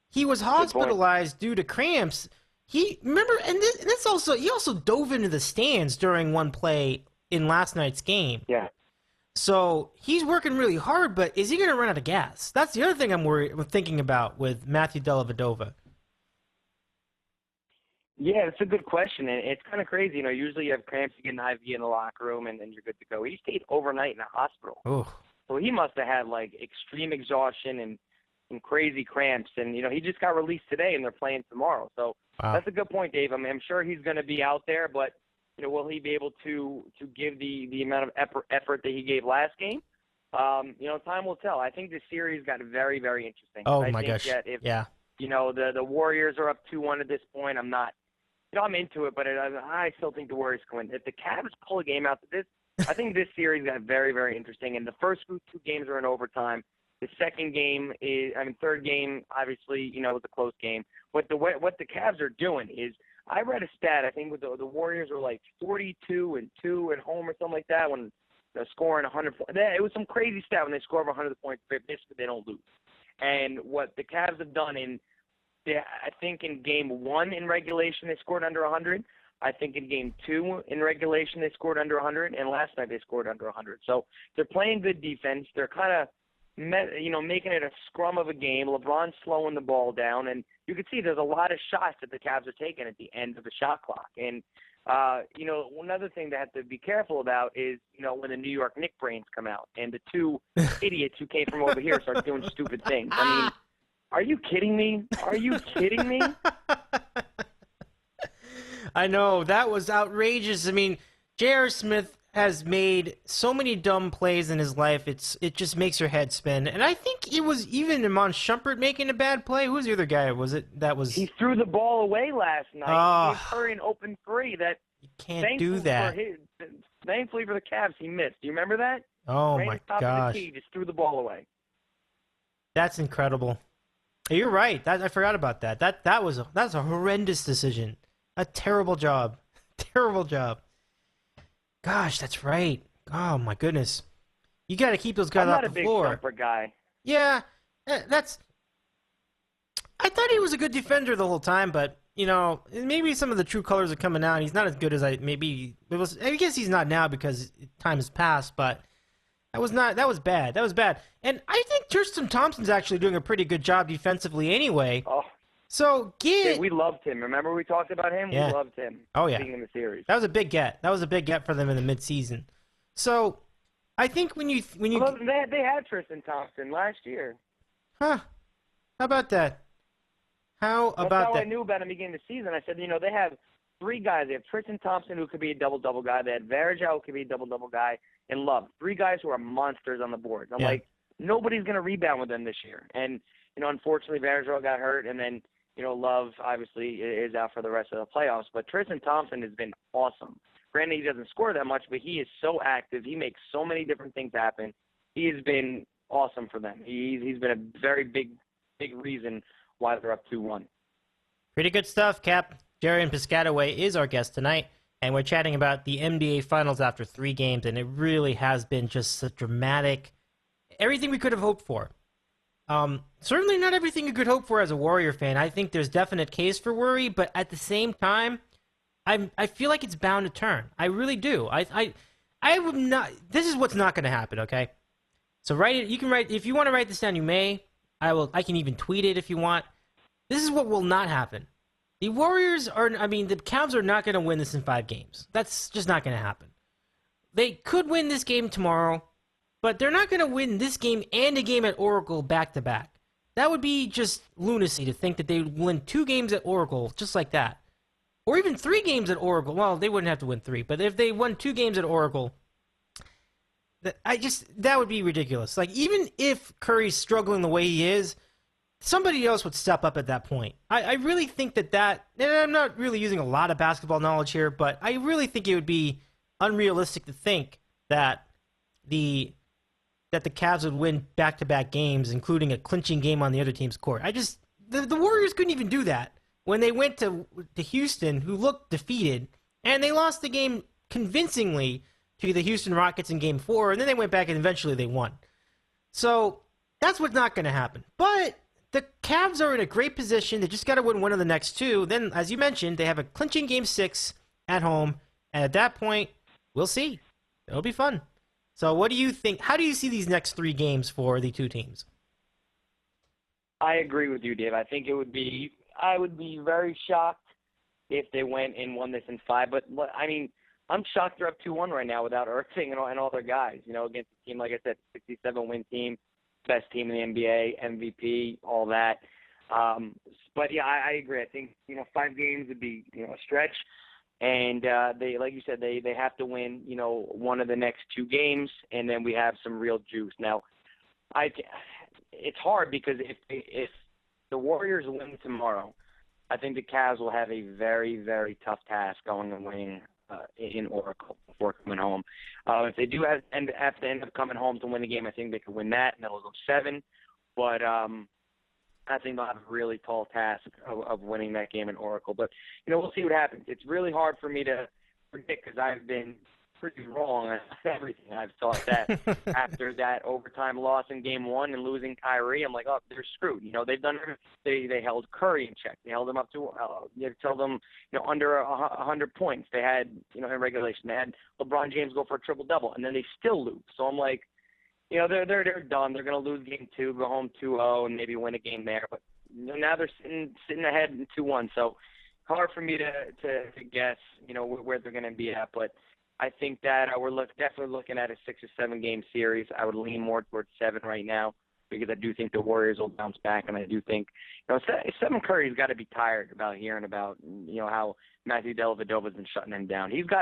he was hospitalized due to cramps. He also dove into the stands during one play in last night's game. Yeah. So he's working really hard, but is he going to run out of gas? That's the other thing I'm thinking about with Matthew Dellevadova. Yeah, it's a good question, and it's kind of crazy. Usually you have cramps, you get an IV in the locker room, and you're good to go. He stayed overnight in a hospital. Oh. So he must have had, extreme exhaustion and crazy cramps. And, he just got released today, and they're playing tomorrow. So That's a good point, Dave. I'm sure he's going to be out there, but will he be able to give the amount of effort that he gave last game? Time will tell. I think this series got very, very interesting. Oh, my gosh. Yeah. The Warriors are up 2-1 at this point. I'm not, I'm into it, but I still think the Warriors can win. If the Cavs pull a game out to this, I think this series got very, very interesting. And the first two games are in overtime. The second game third game, obviously, was a close game. What the Cavs are doing is, I read a stat, I think with the Warriors were 42-2 at home or something like that when scoring 100 points. It was some crazy stat when they score over 100 points. Basically, they don't lose. And what the Cavs have done I think in game 1 in regulation, they scored under 100. I think in game 2 in regulation, they scored under 100. And last night, they scored under 100. So they're playing good defense. They're kind of, making it a scrum of a game. LeBron's slowing the ball down. And you can see there's a lot of shots that the Cavs are taking at the end of the shot clock. And, another thing to have to be careful about is, when the New York Knicks brains come out and the two idiots who came from over here start doing stupid things. I mean, are you kidding me? Are you kidding me? I know. That was outrageous. I mean, J.R. Smith has made so many dumb plays in his life. It just makes your head spin. And I think it was even Iman Shumpert making a bad play. Who's the other guy? He threw the ball away last night. He gave Curry an open three that you can't do that. Thankfully for the Cavs, he missed. Do you remember that? Oh, my top gosh. Of the key, just threw the ball away. That's incredible. You're right. I forgot about that. That's a horrendous decision. A terrible job. Terrible job. Gosh, that's right. Oh my goodness. You got to keep those guys off the floor. I'm not a big Shumpert guy. Yeah, that's. I thought he was a good defender the whole time, but maybe some of the true colors are coming out. He's not as good as I guess he's not now because time has passed, but. That was bad. That was bad. And I think Tristan Thompson's actually doing a pretty good job defensively anyway. Oh. So we loved him. Remember we talked about him? Yeah. We loved him. Oh, yeah. Being in the series. That was a big get. That was a big get for them in the midseason. So I think when you they had Tristan Thompson last year. Huh. How about that? That's how I knew about him beginning of the season. I said, they have 3 guys. They have Tristan Thompson, who could be a double-double guy. They had Varejao, who could be a double-double guy. And Love. 3 guys who are monsters on the board. I'm like, nobody's going to rebound with them this year. And, unfortunately, Varejao got hurt. And then, Love, obviously, is out for the rest of the playoffs. But Tristan Thompson has been awesome. Granted, he doesn't score that much, but he is so active. He makes so many different things happen. He has been awesome for them. He's been a very big reason why they're up 2-1. Pretty good stuff, Cap. Gerry and Piscataway is our guest tonight, and we're chatting about the NBA Finals after 3 games, and it really has been just a dramatic, everything we could have hoped for. Certainly not everything you could hope for as a Warrior fan. I think there's definite case for worry, but at the same time, I feel like it's bound to turn. I really do. I would not. This is what's not going to happen. Okay, so write it. You can write if you want to write this down. You may. I will. I can even tweet it if you want. This is what will not happen. The Warriors are. I mean, the Cavs are not going to win this in 5 games. That's just not going to happen. They could win this game tomorrow, but they're not going to win this game and a game at Oracle back to back. That would be just lunacy to think that they would win 2 games at Oracle just like that. Or even 3 games at Oracle. Well, they wouldn't have to win 3, but if they won 2 games at Oracle, that would be ridiculous. Like, even if Curry's struggling the way he is, somebody else would step up at that point. I really think that, and I'm not really using a lot of basketball knowledge here, but I really think it would be unrealistic to think that the Cavs would win back-to-back games, including a clinching game on the other team's court. The Warriors couldn't even do that when they went to Houston, who looked defeated, and they lost the game convincingly to the Houston Rockets in Game 4, and then they went back and eventually they won. So that's what's not going to happen. But the Cavs are in a great position. They just got to win one of the next 2. Then, as you mentioned, they have a clinching Game 6 at home, and at that point, we'll see. It'll be fun. So what do you think? How do you see these next 3 games for the 2 teams? I agree with you, Dave. I think I would be very shocked if they went and won this in 5. But, I mean, I'm shocked they're up 2-1 right now without Irving and all their guys, against a team, like I said, 67-win team, best team in the NBA, MVP, all that. But, yeah, I agree. I think, 5 games would be, a stretch. And they, like you said, they have to win, one of the next 2 games, and then we have some real juice. Now, it's hard because if the Warriors win tomorrow, I think the Cavs will have a very, very tough task going and winning in Oracle before coming home. If they do have to end up coming home to win the game, I think they could win that, and that'll go 7. But I think they'll have a really tall task of winning that game in Oracle. But, we'll see what happens. It's really hard for me to predict because I've been pretty wrong on everything. I've thought that after that overtime loss in Game 1 and losing Kyrie, I'm like, oh, they're screwed. You know, they've done they held Curry in check. They held them up to you tell them, you know, under 100 points. They had, you know, in regulation. They had LeBron James go for a triple double, and then they still lose. So I'm like, you know, they're done. They're going to lose Game 2, go home 2-0, and maybe win a game there. But now they're sitting ahead in 2-1. So hard for me to guess, you know, where they're going to be at. But I think that we're definitely looking at a 6 or 7 game series. I would lean more towards 7 right now because I do think the Warriors will bounce back, and I do think, you know, Stephen Curry's got to be tired about hearing about, you know, how Matthew Dellavedova's been shutting him down. He's the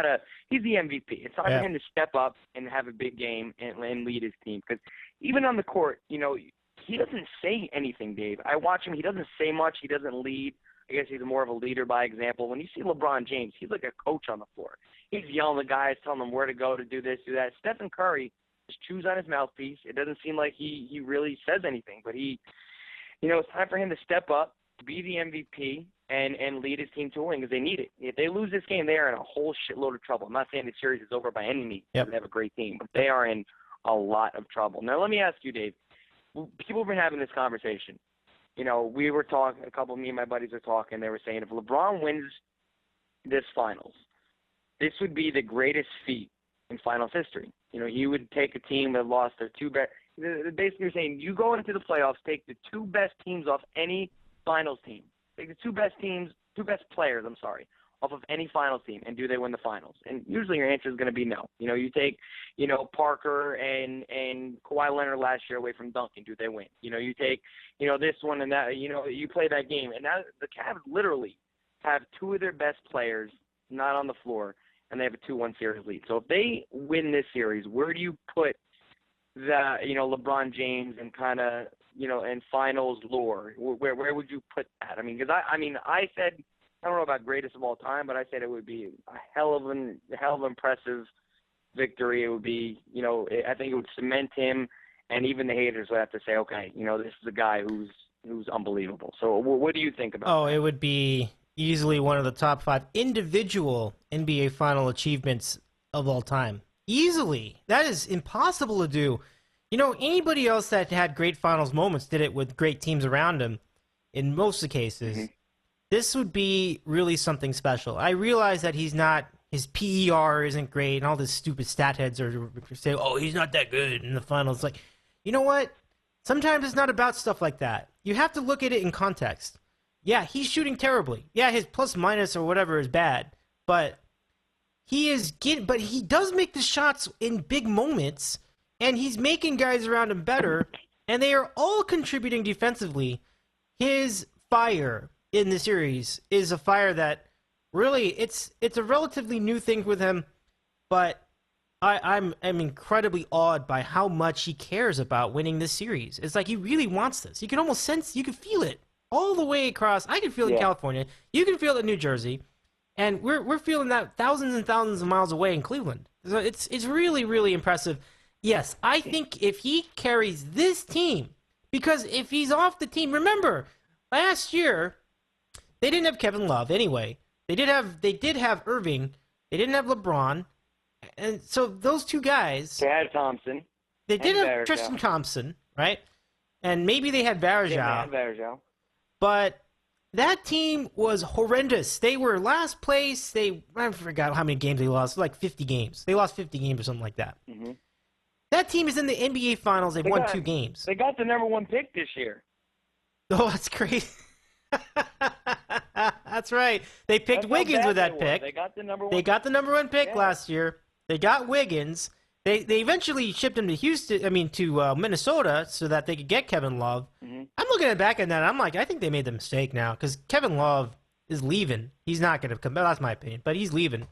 MVP. It's time for him to step up and have a big game and lead his team, because even on the court, you know, he doesn't say anything, Dave. I watch him. He doesn't say much. He doesn't lead. I guess he's more of a leader by example. When you see LeBron James, he's like a coach on the floor. He's yelling at guys, telling them where to go to do this, do that. Stephen Curry just chews on his mouthpiece. It doesn't seem like he really says anything, but he, you know, it's time for him to step up, be the MVP, and lead his team to a win, because they need it. If they lose this game, they are in a whole shitload of trouble. I'm not saying the series is over by any means. They have a great team, but they are in a lot of trouble. Now, let me ask you, Dave. People have been having this conversation. You know, we were talking, me and my buddies were talking, they were saying if LeBron wins this finals, this would be the greatest feat in finals history. You know, he would take a team that lost their two best. Basically, saying you go into the playoffs, take the two best teams off any finals team. Take the two best players, off of any finals team, and do they win the finals? And usually your answer is going to be no. You know, you take, you know, Parker and Kawhi Leonard last year away from Duncan. Do they win? You know, you take, you know, this one and that. You know, you play that game, and now the Cavs literally have two of their best players not on the floor, and they have a 2-1 series lead. So if they win this series, where do you put the, you know, LeBron James and kind of, you know, and finals lore? Where would you put that? I mean, because I said, I don't know about greatest of all time, but I said it would be a hell of an impressive victory. It would be, you know, I think it would cement him, and even the haters would have to say, okay, you know, this is a guy who's unbelievable. So what do you think about that? It would be easily one of the top 5 individual NBA final achievements of all time. Easily. That is impossible to do. You know, anybody else that had great finals moments did it with great teams around him in most of the cases. Mm-hmm. This would be really something special. I realize that his PER isn't great, and all these stupid stat heads are saying, oh, he's not that good in the finals. Like, you know what? Sometimes it's not about stuff like that. You have to look at it in context. Yeah, he's shooting terribly. Yeah, his plus minus or whatever is bad, but he does make the shots in big moments, and he's making guys around him better, and they are all contributing defensively. His fire in the series is a fire that really it's a relatively new thing with him, but I'm incredibly awed by how much he cares about winning this series. It's like he really wants this. You can almost sense, you can feel it all the way across. I can feel it in California. You can feel it in New Jersey, and we're feeling that thousands and thousands of miles away in Cleveland. So it's really, really impressive. Yes, I think if he carries this team, because if he's off the team, remember last year they didn't have Kevin Love anyway. They did have Irving. They didn't have LeBron, and so those two guys. They had Thompson. They did have Tristan Thompson, right? And maybe they had Varejao. But that team was horrendous. They were last place. I forgot how many games they lost. Like 50 games. They lost 50 games or something like that. Mm-hmm. That team is in the NBA Finals. They won 2 games. They got the number 1 pick this year. Oh, that's crazy. That's right. They picked Wiggins with that pick. They got the number 1. They got the number 1 pick last year. They got Wiggins. They eventually shipped him to Minnesota so that they could get Kevin Love. Mm-hmm. I'm looking back at that, and I'm like, I think they made the mistake now because Kevin Love is leaving. He's not going to come back. That's my opinion, but he's leaving.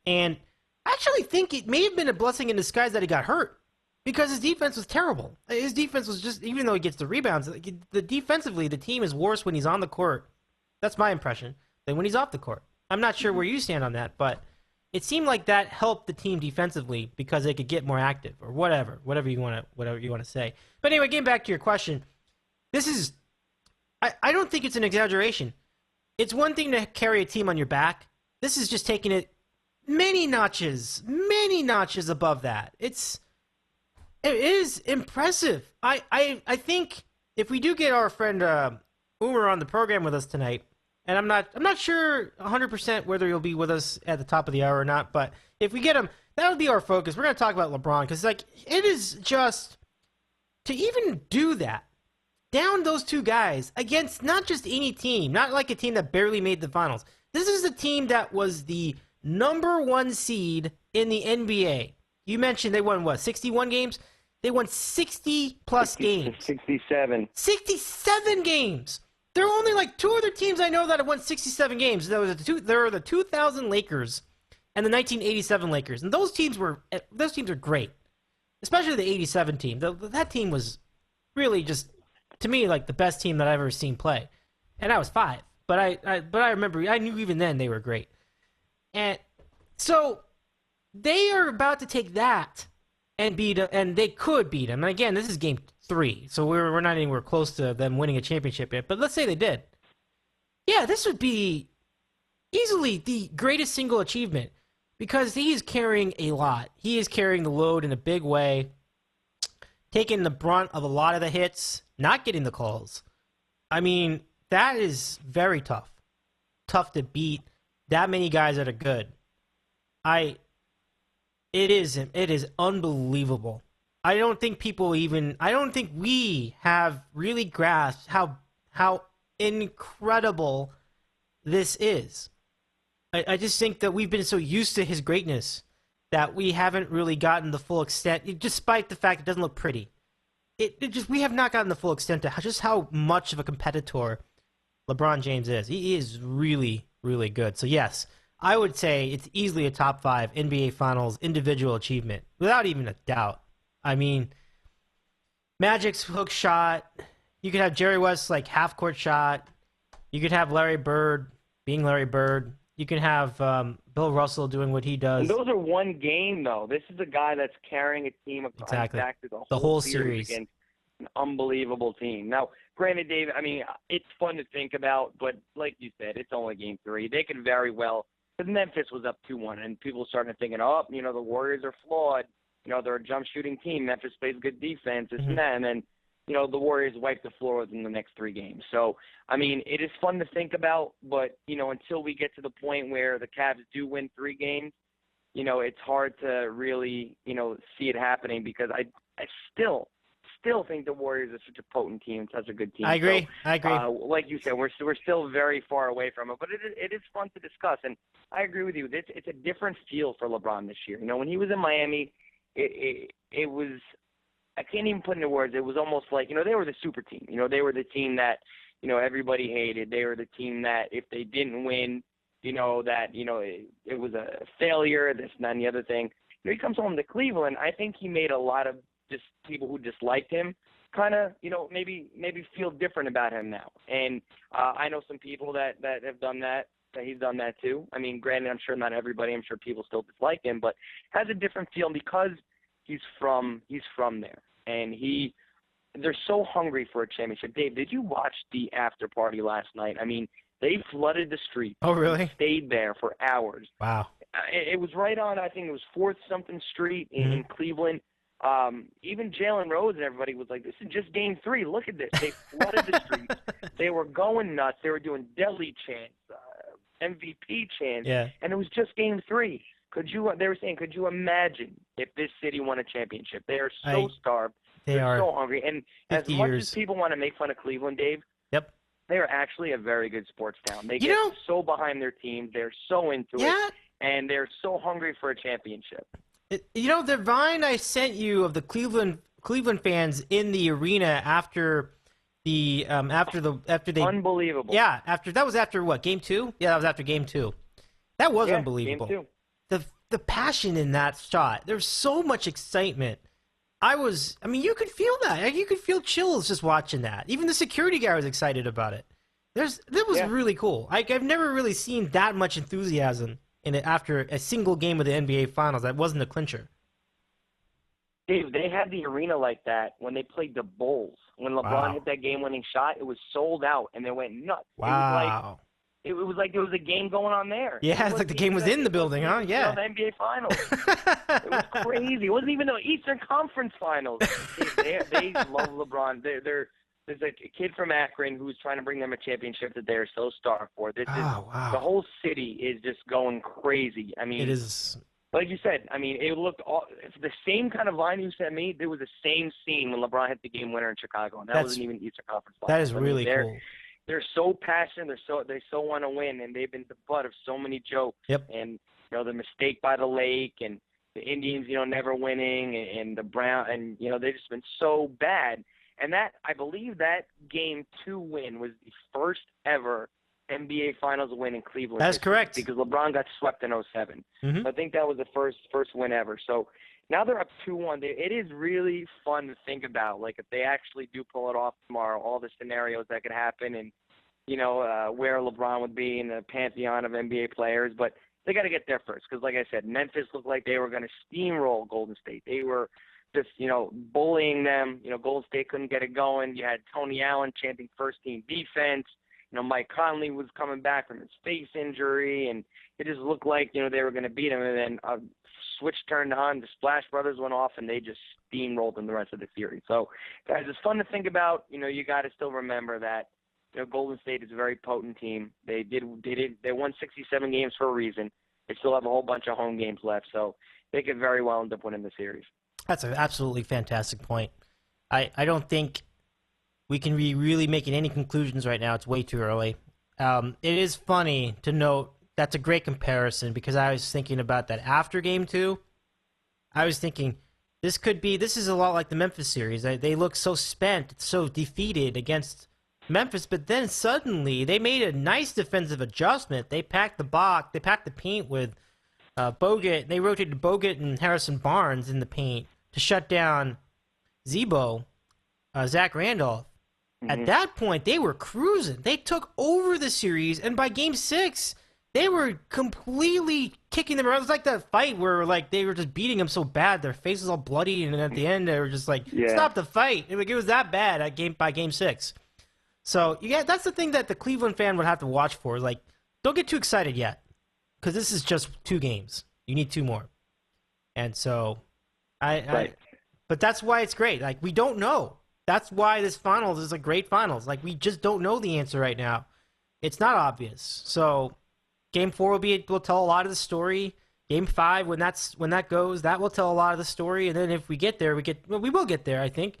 And I actually think it may have been a blessing in disguise that he got hurt because his defense was terrible. His defense was just, even though he gets the rebounds, defensively, the team is worse when he's on the court. That's my impression, than when he's off the court. I'm not sure where you stand on that, but it seemed like that helped the team defensively because they could get more active or whatever you want to say. But anyway, getting back to your question, I don't think it's an exaggeration. It's one thing to carry a team on your back. This is just taking it many notches above that. It is impressive. I think if we do get our friend Oomer on the program with us tonight, and I'm not sure 100% whether he'll be with us at the top of the hour or not, but if we get him, that'll be our focus. We're going to talk about LeBron because it is just to even do that, down those two guys against not just any team, not like a team that barely made the finals. This is a team that was the number 1 seed in the NBA. You mentioned they won, 61 games? They won 60-plus games. 67. 67 games! There are only like 2 other teams I know that have won 67 games. There are the 2000 Lakers and the 1987 Lakers. And those teams are great. Especially the 87 team. That team was really just, to me, like the best team that I've ever seen play. And I was 5. But I remember, I knew even then they were great. And so they are about to take that and beat them, and they could beat them. And again, this is game 3, so we're not anywhere close to them winning a championship yet. But let's say they did. Yeah, this would be easily the greatest single achievement because he is carrying a lot. He is carrying the load in a big way, taking the brunt of a lot of the hits, not getting the calls. I mean, that is very tough. Tough to beat that many guys that are good. It is unbelievable. I don't think we have really grasped how incredible this is. I just think that we've been so used to his greatness that we haven't really gotten the full extent, despite the fact it doesn't look pretty. We have not gotten the full extent to just how much of a competitor LeBron James is. He is really, really good. So yes, I would say it's easily a top 5 NBA Finals individual achievement, without even a doubt. I mean, Magic's hook shot. You could have Jerry West's half-court shot. You could have Larry Bird being Larry Bird. You can have Bill Russell doing what he does. And those are one game, though. This is a guy that's carrying a team exactly. back to the whole series against an unbelievable team. Now, granted, Dave, I mean, it's fun to think about, but like you said, it's only game 3. They could very well, because Memphis was up 2-1, and people started thinking, the Warriors are flawed. They're a jump shooting team. Memphis plays good defense, this and that, and then, the Warriors wipe the floor within the next 3 games. So, I mean, it is fun to think about, but, until we get to the point where the Cavs do win 3 games, it's hard to really, see it happening because I still think the Warriors are such a potent team, such a good team. I agree. So, I agree. Like you said, we're still very far away from it, but it is fun to discuss. And I agree with you. It's a different feel for LeBron this year. When he was in Miami, it was, I can't even put into words. It was almost like, they were the super team. They were the team that, everybody hated. They were the team that if they didn't win, it was a failure, this, and that, and the other thing. He comes home to Cleveland. I think he made a lot of just people who disliked him kind of, maybe feel different about him now. And I know some people that have done that he's done that too. I mean, granted, I'm sure not everybody. I'm sure people still dislike him, but has a different feel because he's from there. And they're so hungry for a championship. Dave, did you watch the after party last night? I mean, they flooded the street. Oh, really? Stayed there for hours. Wow. It was right on, I think it was 4th something street in Cleveland. Even Jalen Rose and everybody was like, this is just game 3. Look at this. They flooded the streets. They were going nuts. They were doing deli chants, MVP chants. Yeah. And it was just game 3. They were saying, could you imagine if this city won a championship? They are so starved. They're so hungry. And as much as people want to make fun of Cleveland, Dave, yep, they are actually a very good sports town. They get so behind their team. They're so into it. And they're so hungry for a championship. The vine I sent you of the Cleveland fans in the arena after they unbelievable. Yeah, that was after what, game 2? Yeah, that was after game 2. That was unbelievable. Game 2. The passion in that shot. There's so much excitement. You could feel that. You could feel chills just watching that. Even the security guy was excited about it. That was really cool. I've never really seen that much enthusiasm in it after a single game of the NBA Finals. That wasn't a clincher. Dave, they had the arena like that when they played the Bulls. When LeBron hit that game-winning shot, it was sold out, and they went nuts. Wow. it was like there was a game going on there. Yeah, it's like the game was in the building, huh? Yeah. The NBA Finals. It was crazy. It wasn't even the Eastern Conference Finals. They love LeBron. There's a kid from Akron who's trying to bring them a championship that they're so starved for. Wow. The whole city is just going crazy. I mean, It is. like you said, I mean, it looked it's the same kind of line you sent me. There was the same scene when LeBron hit the game winner in Chicago, and that wasn't even Eastern Conference Finals. That is really cool. They're so passionate. They so want to win, and they've been the butt of so many jokes. Yep. And the mistake by the lake, and the Indians, never winning, and the Brown, and they've just been so bad. And that, I believe, that Game 2 win was the first ever NBA Finals win in Cleveland. That's correct. Because LeBron got swept in 2007. Mm-hmm. So I think that was the first win ever. So now they're up 2-1. It is really fun to think about. Like, if they actually do pull it off tomorrow, all the scenarios that could happen, and where LeBron would be in the pantheon of NBA players. But they got to get there first, because, like I said, Memphis looked like they were going to steamroll Golden State. They were just, bullying them. Golden State couldn't get it going. You had Tony Allen chanting first-team defense. Mike Conley was coming back from his face injury, and it just looked like, they were going to beat him. And then a switch turned on, the Splash Brothers went off, and they just steamrolled them the rest of the series. So, guys, it's fun to think about. You got to still remember that, Golden State is a very potent team. They won 67 games for a reason. They still have a whole bunch of home games left, so they could very well end up winning the series. That's an absolutely fantastic point. I don't think we can be really making any conclusions right now. It's way too early. It is funny to note that's a great comparison, because I was thinking about that after Game 2. I was thinking this is a lot like the Memphis series. They look so spent, so defeated against Memphis, but then suddenly they made a nice defensive adjustment. They packed the paint with Bogut. They rotated Bogut and Harrison Barnes in the paint to shut down Zach Randolph. Mm-hmm. At that point, they were cruising. They took over the series, and by Game 6, they were completely kicking them around. It was like that fight where they were just beating them so bad, their faces all bloody, and at the end they were just stop the fight. It was that bad by Game 6. So that's the thing that the Cleveland fan would have to watch for. Don't get too excited yet, because this is just 2 games. You need 2 more, and so but that's why it's great. We don't know. That's why this finals is a great finals. We just don't know the answer right now. It's not obvious. So Game 4 will tell a lot of the story. Game 5, when that goes, that will tell a lot of the story. And then if we get there, we will get there. I think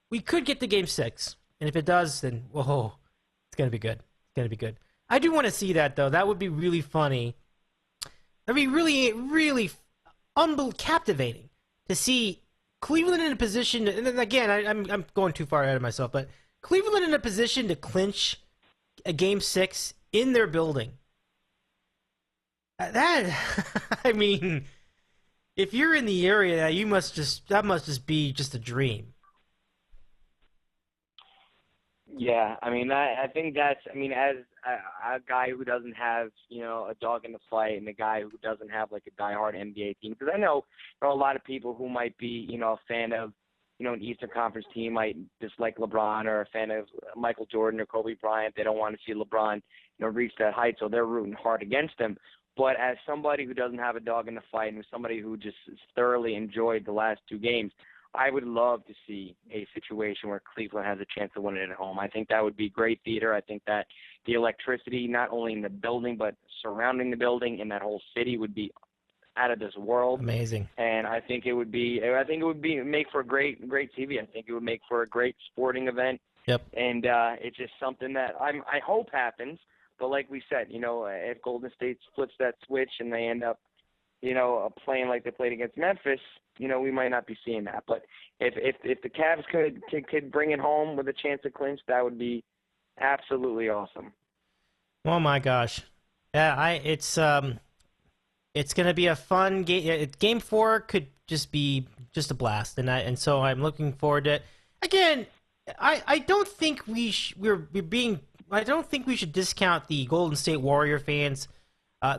we could get to Game 6. And if it does, then, whoa, it's going to be good. It's going to be good. I do want to see that, though. That would be really funny. That'd be really, really captivating to see Cleveland in a position, and then again, I'm going too far ahead of myself, but Cleveland in a position to clinch a Game 6 in their building. That, I mean, if you're in the area, that must just be just a dream. Yeah, I mean, I think that's, as a guy who doesn't have, a dog in the fight, and a guy who doesn't have a diehard NBA team, because I know there are a lot of people who might be, a fan of, an Eastern Conference team, might dislike LeBron, or a fan of Michael Jordan or Kobe Bryant. They don't want to see LeBron, reach that height, so they're rooting hard against him. But as somebody who doesn't have a dog in the fight, and somebody who just thoroughly enjoyed the last 2 games, I would love to see a situation where Cleveland has a chance to win it at home. I think that would be great theater. I think that the electricity, not only in the building, but surrounding the building in that whole city, would be out of this world. Amazing. And I think it would make for a great TV. I think it would make for a great sporting event. Yep. And it's just something that I hope happens. But like we said, if Golden State flips that switch and they end up, playing like they played against Memphis, we might not be seeing that. But if the Cavs could bring it home with a chance to clinch, that would be absolutely awesome. Oh my gosh, yeah, it's going to be a fun game. Game 4 could just be just a blast, and so I'm looking forward to it. Again, I don't think I don't think we should discount the Golden State Warrior fans.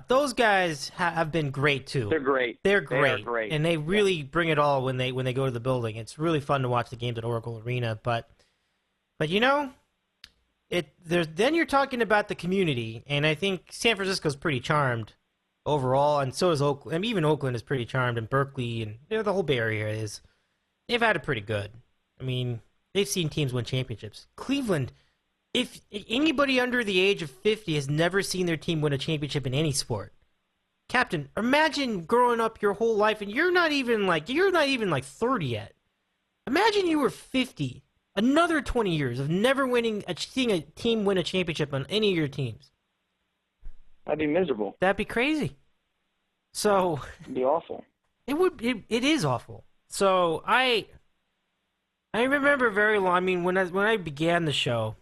Those guys have been great too. They're great. They're great. And they really Yeah. bring it all when they go to the building. It's really fun to watch the games at Oracle Arena. But Then you're talking about the community, and I think San Francisco's pretty charmed overall, and so is Oakland. I mean, even Oakland is pretty charmed, and Berkeley, and the whole Bay Area is. They've had it pretty good. I mean, they've seen teams win championships. Cleveland, if anybody under the age of 50 has never seen their team win a championship in any sport, Captain, imagine growing up your whole life, and you're not even like 30 yet. Imagine you were 50. Another 20 years of never seeing a team win a championship on any of your teams. That'd be miserable. That'd be crazy. So it'd be awful. It is awful. So I remember very long. I mean, when I began the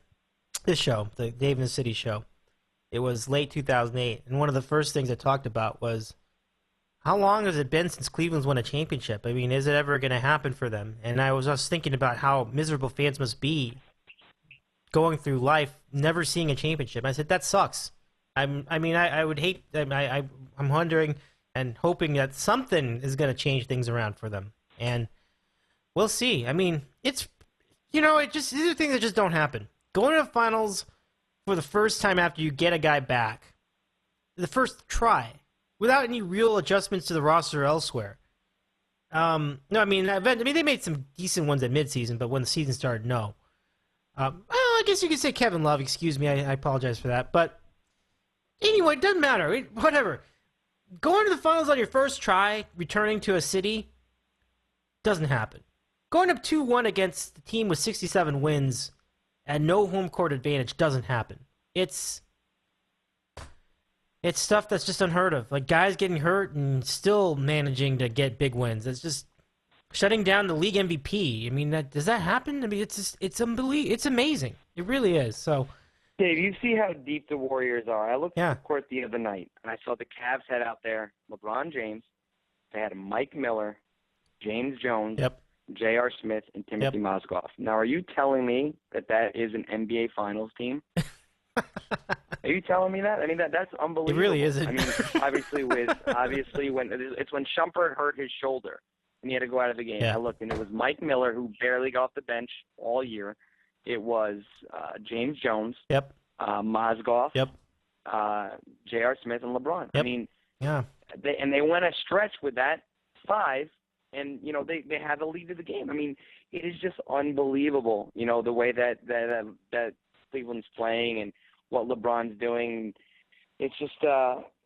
Dave in the City show, it was late 2008, and one of the first things I talked about was, how long has it been since Cleveland's won a championship? I mean, is it ever going to happen for them? And I was just thinking about how miserable fans must be going through life never seeing a championship. I said, that sucks. I would hate. I'm wondering and hoping that something is going to change things around for them, and we'll see. I mean, these are things that just don't happen. Going to the finals for the first time after you get a guy back, the first try, without any real adjustments to the roster elsewhere. No, I mean they made some decent ones at midseason, but when the season started, no. Well, I guess you could say Kevin Love. Excuse me, I apologize for that. But anyway, it doesn't matter. Whatever. Going to the finals on your first try, returning to a city, doesn't happen. Going up 2-1 against the team with 67 wins and no home court advantage doesn't happen. It's stuff that's just unheard of. Like, guys getting hurt and still managing to get big wins. It's just shutting down the league MVP. I mean, does that happen? I mean, it's unbelievable. It's amazing. It really is. So, Dave, you see how deep the Warriors are. I looked Yeah. at the court the other night, and I saw the Cavs had out there LeBron James. They had Mike Miller, James Jones, Yep. J.R. Smith, and Timofey Mosgov. Now, are you telling me that is an NBA Finals team? Are you telling me that? I mean, that's unbelievable. It really isn't. I mean, obviously when Shumpert hurt his shoulder and he had to go out of the game. Yeah. I looked, and it was Mike Miller, who barely got off the bench all year. It was James Jones. Yep. Mozgov. Yep. J.R. Smith and LeBron. Yep. I mean, Yeah. they went a stretch with that five, and they had the lead of the game. I mean, it is just unbelievable. The way that Cleveland's playing and what LeBron's doing. It's just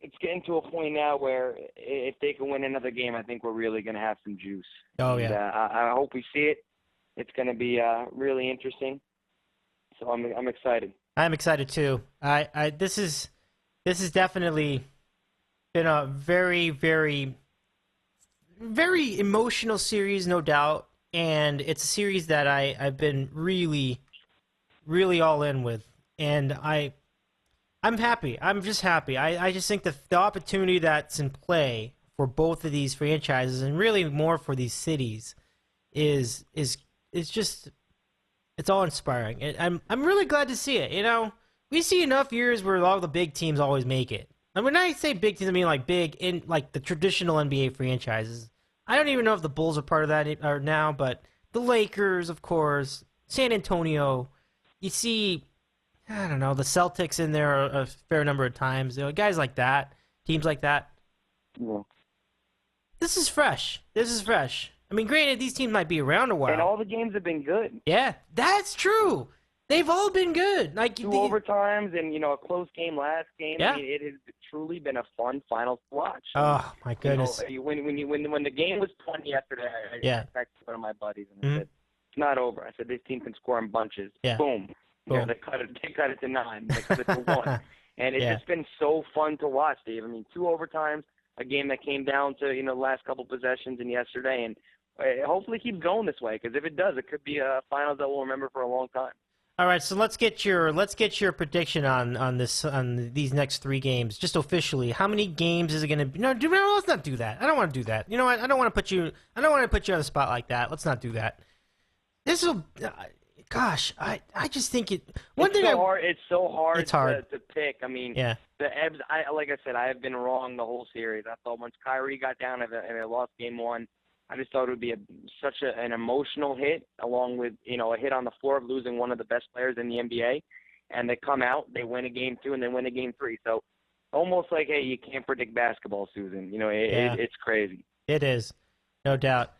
it's getting to a point now where if they can win another game, I think we're really going to have some juice. Oh, And, yeah. I hope we see it. It's going to be really interesting. So I'm excited. I'm excited too. This is definitely been a very, very, very emotional series, no doubt, and it's a series that I've been really, really all in with, and I'm happy. I'm just happy. I just think the opportunity that's in play for both of these franchises, and really more for these cities, is just. It's all inspiring. I'm really glad to see it. We see enough years where all the big teams always make it. And when I say big teams, I mean like big in like the traditional NBA franchises. I don't even know if the Bulls are part of that or now, but the Lakers, of course, San Antonio. You see, I don't know, the Celtics in there a fair number of times. Guys like that, teams like that. Yeah. This is fresh. I mean, granted, these teams might be around a while. And all the games have been good. Yeah, that's true. They've all been good. Like Two overtimes and, a close game last game. Yeah. I mean, it has truly been a fun finals to watch. Oh, my goodness. When the game was 20 yesterday, I texted one of my buddies and I said, it's not over. I said, this team can score in bunches. Yeah. Boom. They cut it to 9. They cut it to 1. And it's just been so fun to watch, Dave. I mean, 2 overtimes, a game that came down to, the last couple possessions and yesterday. And hopefully it keeps going this way, because if it does, it could be a finals that we'll remember for a long time. All right, so let's get your prediction on these next 3 games, just officially. How many games is it going to be? No, let's not do that. I don't want to do that. You know what? I don't want to put you on the spot like that. Let's not do that. This will. Gosh, I just think it. It's so hard. It's hard to pick. I mean, yeah. The Ebbs. Like I said, I have been wrong the whole series. I thought once Kyrie got down and they lost game 1. I just thought it would be such an emotional hit, along with a hit on the floor of losing one of the best players in the NBA. and they come out, they win a game 2, and they win a game 3. So almost like, hey, you can't predict basketball, Susan. It's crazy. It is, no doubt.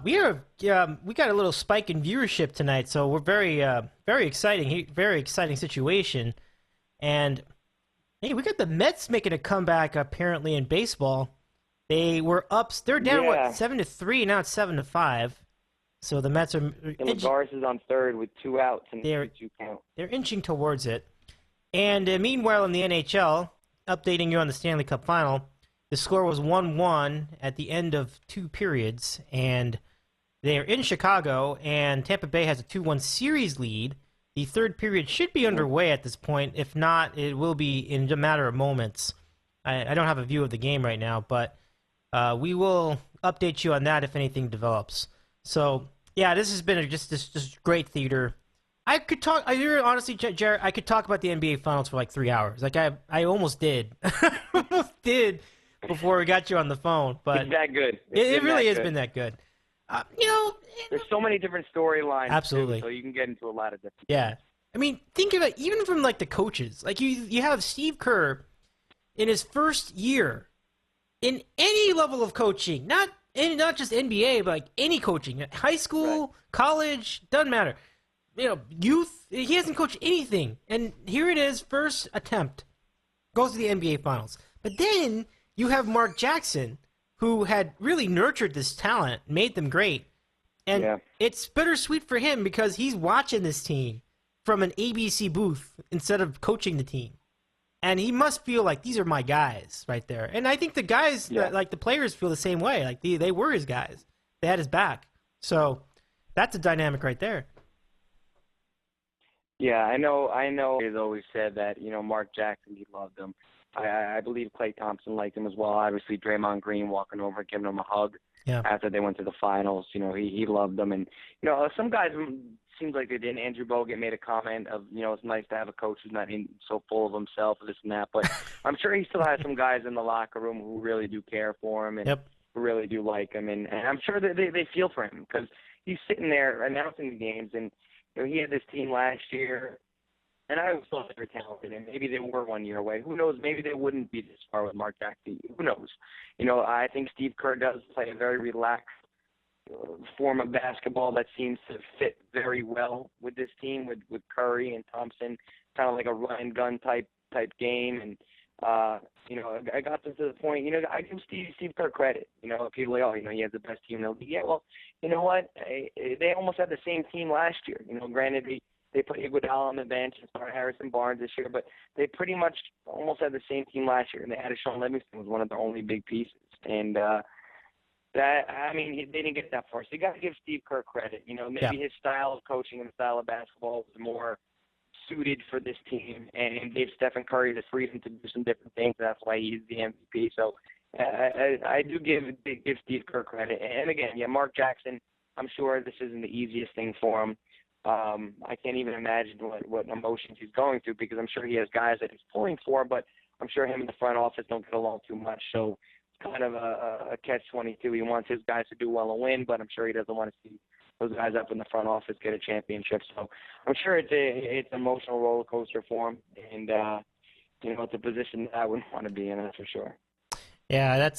We got a little spike in viewership tonight, so we're very exciting situation. And hey, we got the Mets making a comeback apparently in baseball. They were up. They're down 7-3. Now it's 7-5. So the Mets are. And Garza is on third with 2 outs and 2 count. They're inching towards it. And meanwhile, in the NHL, updating you on the Stanley Cup Final, the score was 1-1 at the end of 2 periods, and they're in Chicago, and Tampa Bay has a 2-1 series lead. The third period should be underway at this point. If not, it will be in a matter of moments. I don't have a view of the game right now, but we will update you on that if anything develops. So, yeah, this has been just great theater. I could talk. Honestly, Gerry, I could talk about the NBA Finals for like 3 hours. Like I almost did. Almost did before we got you on the phone. But it's that good. It really has been that good. There's so many different storylines. Absolutely. Too, so you can get into a lot of different. Yeah. I mean, think of it. Even from like the coaches, like you have Steve Kerr in his first year in any level of coaching, not just NBA, but like any coaching, high school, college, doesn't matter. Youth, he hasn't coached anything. And here it is, first attempt, goes to the NBA Finals. But then you have Mark Jackson, who had really nurtured this talent, made them great. And it's bittersweet for him because he's watching this team from an ABC booth instead of coaching the team. And he must feel like these are my guys right there. And I think the guys, like the players, feel the same way. Like they were his guys. They had his back. So that's a dynamic right there. Yeah, I know. He's always said that, Mark Jackson, he loved him. I believe Klay Thompson liked him as well. Obviously, Draymond Green walking over, giving him a hug after they went to the finals. He loved them. And, some guys seems like they didn't. Andrew Bogut made a comment of, it's nice to have a coach who's not so full of himself, this and that. But I'm sure he still has some guys in the locker room who really do care for him and who really do like him. And I'm sure that they feel for him because he's sitting there announcing the games. And, he had this team last year. And I always thought they were talented, and maybe they were 1 year away. Who knows? Maybe they wouldn't be this far with Mark Jackson. Who knows? I think Steve Kerr does play a very relaxed form of basketball that seems to fit very well with this team, with Curry and Thompson, kind of like a run-and-gun type game. And, I got them to the point, I give Steve Kerr credit. People are like, he has the best team in the league. Yeah, well, you know what? They almost had the same team last year. Granted, they put Iguodala on the bench and started Harrison Barnes this year, but they pretty much almost had the same team last year, and they added Sean Livingston was one of their only big pieces. And they didn't get that far. So you got to give Steve Kerr credit. Maybe his style of coaching and style of basketball was more suited for this team, and gave Stephen Curry the freedom to do some different things. That's why he's the MVP. So I do give Steve Kerr credit. And again, Mark Jackson, I'm sure this isn't the easiest thing for him. I can't even imagine what emotions he's going through because I'm sure he has guys that he's pulling for, but I'm sure him and the front office don't get along too much. So it's kind of a catch-22. He wants his guys to do well and win, but I'm sure he doesn't want to see those guys up in the front office get a championship. So I'm sure it's an emotional roller coaster for him, and it's a position that I wouldn't want to be in, that's for sure. Yeah,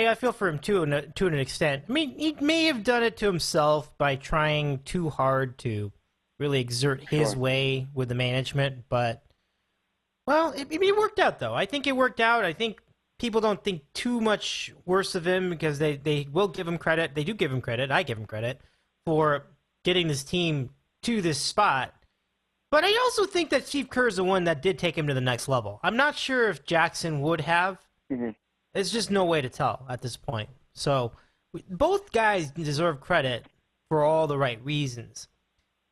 I feel for him too, to an extent. I mean, he may have done it to himself by trying too hard to really exert his way with the management, but, well, it worked out, though. I think it worked out. I think people don't think too much worse of him because they will give him credit. They do give him credit. I give him credit for getting this team to this spot. But I also think that Steve Kerr is the one that did take him to the next level. I'm not sure if Jackson would have. Mm-hmm. There's just no way to tell at this point. So both guys deserve credit for all the right reasons.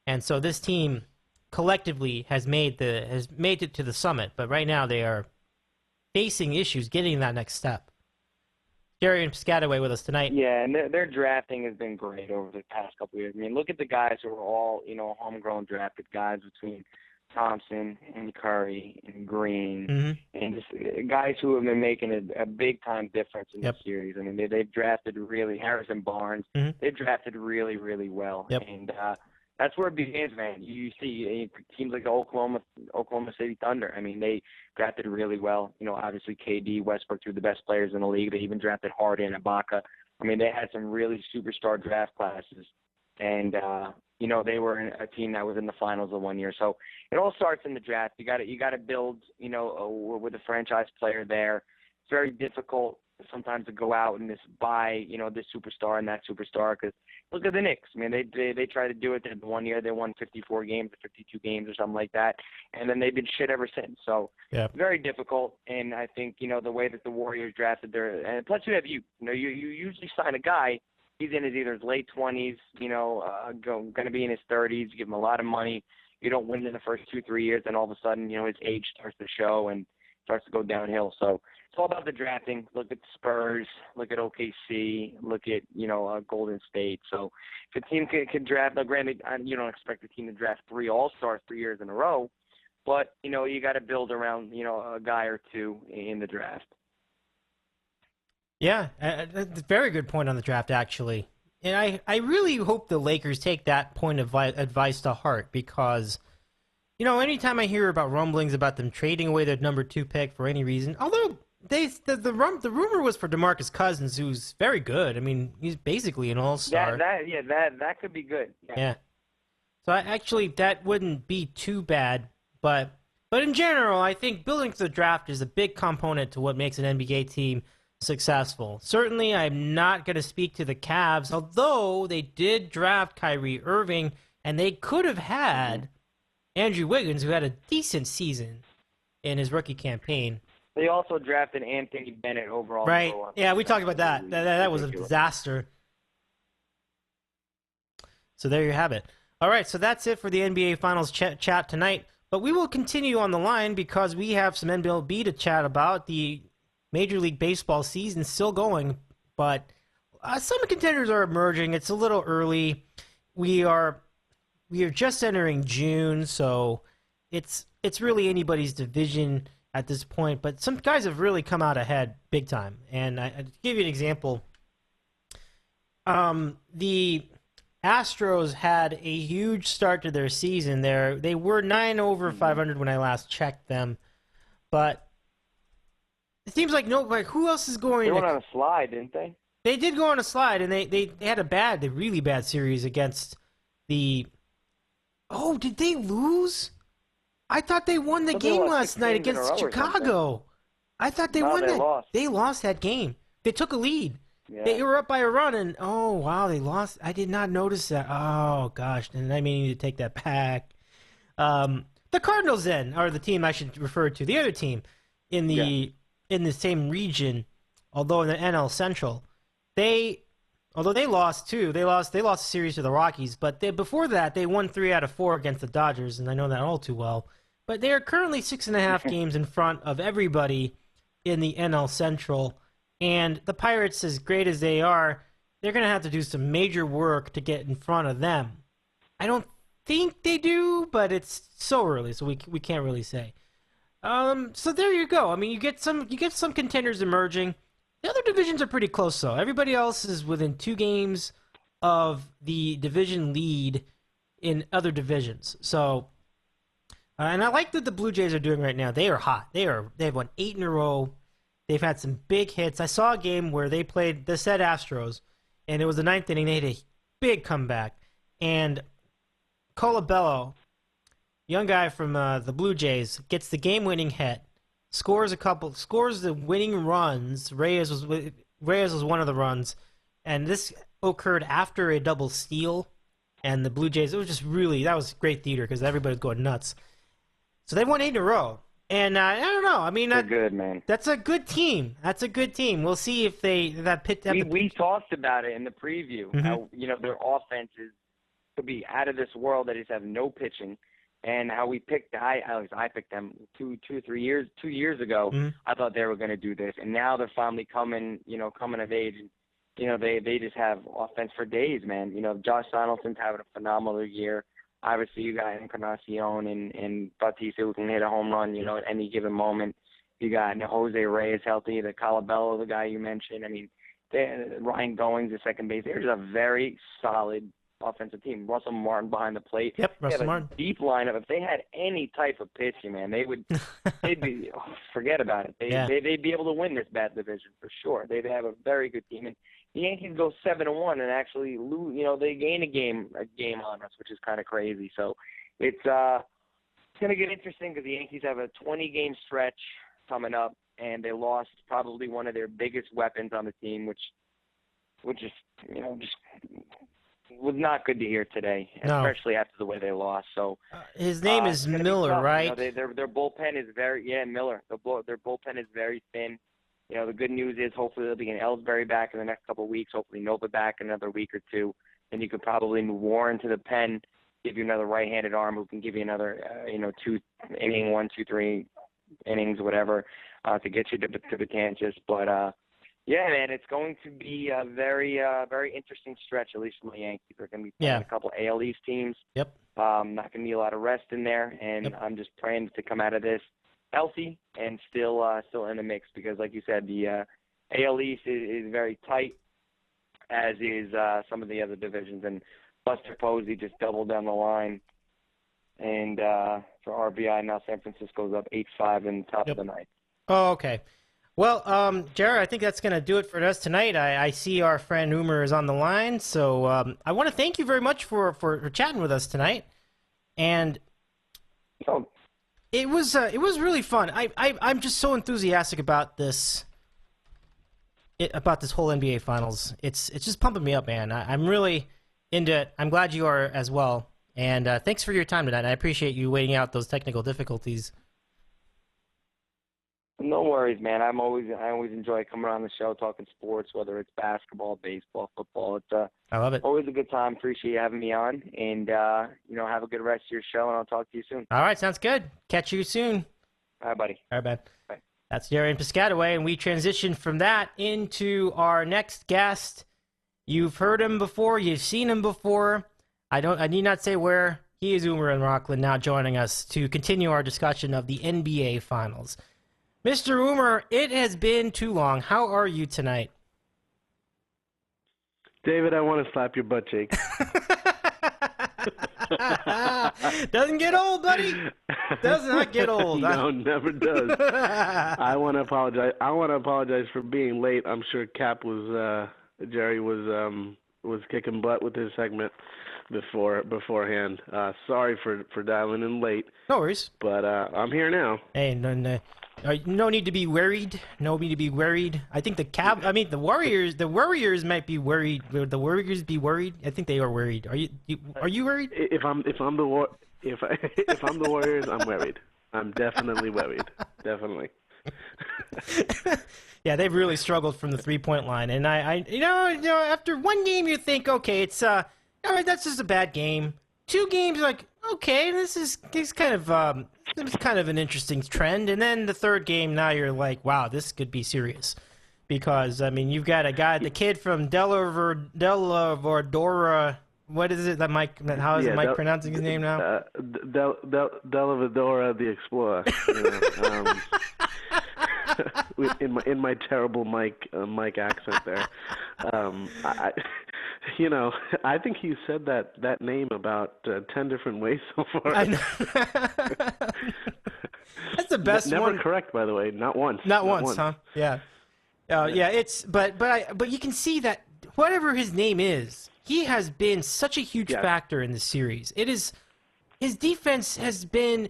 And so this team collectively has made it to the summit, but right now they are facing issues getting that next step. Gerry and Piscataway with us tonight. Yeah, and their drafting has been great over the past couple of years. I mean, look at the guys who are all, homegrown drafted guys between Thompson and Curry and Green, and just guys who have been making a big-time difference in the series. I mean, they've drafted really Harrison Barnes. They've drafted really, really well. And that's where it begins, man. You see teams like the Oklahoma City Thunder. I mean, they drafted really well. Obviously KD, Westbrook, two of the best players in the league. They even drafted Harden and Ibaka. I mean, they had some really superstar draft classes. And, they were a team that was in the finals of one year. So it all starts in the draft. You got to build, with a franchise player there. It's very difficult sometimes to go out and just buy, this superstar and that superstar. Because look at the Knicks. I mean, they tried to do it. The one year they won 54 games or 52 games or something like that. And then they've been shit ever since. So very difficult. And I think, the way that the Warriors drafted and plus you have you usually sign a guy. He's in either his late 20s, going to be in his 30s. You give him a lot of money. You don't win in the first 2-3 years, and all of a sudden, his age starts to show and starts to go downhill. So it's all about the drafting. Look at the Spurs. Look at OKC. Look at, Golden State. So if a team can draft, now granted, you don't expect a team to draft 3 All-Stars 3 years in a row, but, you got to build around, a guy or two in the draft. Yeah, very good point on the draft, actually. And I really hope the Lakers take that point of advice to heart because, anytime I hear about rumblings about them trading away their number 2 pick for any reason, although the rumor was for DeMarcus Cousins, who's very good. I mean, he's basically an all-star. That could be good. Yeah. So that wouldn't be too bad, but in general, I think building the draft is a big component to what makes an NBA team successful. Certainly, I'm not going to speak to the Cavs, although they did draft Kyrie Irving, and they could have had Andrew Wiggins, who had a decent season in his rookie campaign. They also drafted Anthony Bennett overall. Right. Yeah, we talked about that. That was a disaster. So there you have it. All right, so that's it for the NBA Finals chat tonight. But we will continue on the line because we have some MLB to chat about. The Major League Baseball season still going, but some contenders are emerging. It's a little early. We are just entering June, so it's really anybody's division at this point. But some guys have really come out ahead big time. And to give you an example, the Astros had a huge start to their season. They were 9 over 500 when I last checked them, but it seems like who else is going? They went on a slide, didn't they? They did go on a slide, and they had a really bad series against the. Oh, did they lose? I thought they won the game last night against Chicago. I thought they won that. Lost. They lost that game. They took a lead. Yeah. They were up by a run, and oh wow, they lost. I did not notice that. Oh gosh, and I may need to take that back. The Cardinals then are the team I should refer to. The other team in the same region, although in the NL Central, although they lost too. They lost a series to the Rockies, but before that they won 3 out of 4 against the Dodgers, and I know that all too well. But they are currently 6.5 games in front of everybody in the NL Central. And the Pirates, as great as they are, they're going to have to do some major work to get in front of them. I don't think they do, but it's so early, so we can't really say. So there you go. I mean, you get some contenders emerging. The other divisions are pretty close, though. Everybody else is within 2 games of the division lead in other divisions. So, and I like what the Blue Jays are doing right now. They are hot. They've won 8 in a row. They've had some big hits. I saw a game where they played the said Astros, and it was the 9th inning. They had a big comeback, and Colabello, young guy from the Blue Jays, gets the game-winning hit, scores the winning runs. Reyes was one of the runs, and this occurred after a double steal, and the Blue Jays, that was great theater because everybody was going nuts. So they won 8 in a row. And I don't know. I mean, they're good, man. That's a good team. We'll see if we talked about it in the preview. Mm-hmm. How their offenses could be out of this world. They just have no pitching, and how we picked. I picked them 2 years ago. Mm-hmm. I thought they were going to do this, and now they're finally coming of age. And they just have offense for days, man. Josh Donaldson's having a phenomenal year. Obviously, you got Encarnacion and Bautista who can hit a home run, at any given moment. You got Jose Reyes healthy, the Colabello, the guy you mentioned. I mean, Ryan Goings, the second base. They're just a very solid offensive team. Russell Martin behind the plate. Yep, They have Russell a Martin. deep lineup. If they had any type of pitching, man, they'd be forget about it. They'd be able to win this bad division for sure. They'd have a very good team. And the Yankees go 7-1 and actually lose. They gain a game on us, which is kind of crazy. So it's going to get interesting because the Yankees have a 20-game stretch coming up, and they lost probably one of their biggest weapons on the team, which is just was not good to hear today, especially after the way they lost. So his name is Miller, right? Their bullpen is Miller. Their bullpen is very thin. The good news is hopefully they'll be getting Ellsbury back in the next couple of weeks. Hopefully Nova back in another week or two. Then you could probably move Warren to the pen, give you another right-handed arm who can give you another, 1, 2, 3 innings, whatever, to get you to the Kansas. But yeah, man, it's going to be a very, very interesting stretch, at least for the Yankees. They're going to be playing a couple AL East teams. Yep. Not going to be a lot of rest in there, and I'm just praying to come out of this healthy and still in the mix because, like you said, the AL East is very tight, as is some of the other divisions. And Buster Posey just doubled down the line, and for RBI now San Francisco's up 8-5 in the top of the ninth. Oh, okay. Well, Gerry, I think that's going to do it for us tonight. I see our friend Oomer is on the line, so I want to thank you very much for chatting with us tonight. And it was really fun. I'm just so enthusiastic about this whole NBA Finals. It's just pumping me up, man. I'm really into it. I'm glad you are as well. And thanks for your time tonight. I appreciate you waiting out those technical difficulties. No worries, man. I always enjoy coming on the show talking sports, whether it's basketball, baseball, football. It's I love it. Always a good time. Appreciate you having me on, and have a good rest of your show. And I'll talk to you soon. All right, sounds good. Catch you soon. All right, buddy. All right, man. Bye. That's Gerry and Piscataway, and we transition from that into our next guest. You've heard him before. You've seen him before. I need not say where. He is Oomer in Rockland, now joining us to continue our discussion of the NBA Finals. Mr. Oomer, it has been too long. How are you tonight? David, I want to slap your butt cheek. Doesn't get old, buddy. Does not get old. No, never does. I want to apologize. I want to apologize for being late. I'm sure Gerry was kicking butt with his segment beforehand. Sorry for dialing in late. No worries. But I'm here now. Hey, no need to be worried. No need to be worried. I think the Warriors. The Warriors might be worried. Would the Warriors be worried? I think they are worried. Are you worried? If I'm the Warriors, I'm worried. I'm definitely worried. Definitely. Yeah, they've really struggled from the 3-point line, and I after one game you think, okay, it's all right, that's just a bad game. 2 games, like, okay, this is kind of an interesting trend, and then the 3rd game, now you're like, wow, this could be serious, because you've got a guy, the kid from Dellavedova. What is it that Mike? How is Mike pronouncing his name now? Dellavedova the Explorer. In my terrible Mike accent there. I think he said that name about 10 different ways so far. I know. That's the best Never one. correct, by the way. Not once. Not once, huh? Yeah. Yeah. It's but you can see that whatever his name is, he has been such a huge factor in the series. His defense has been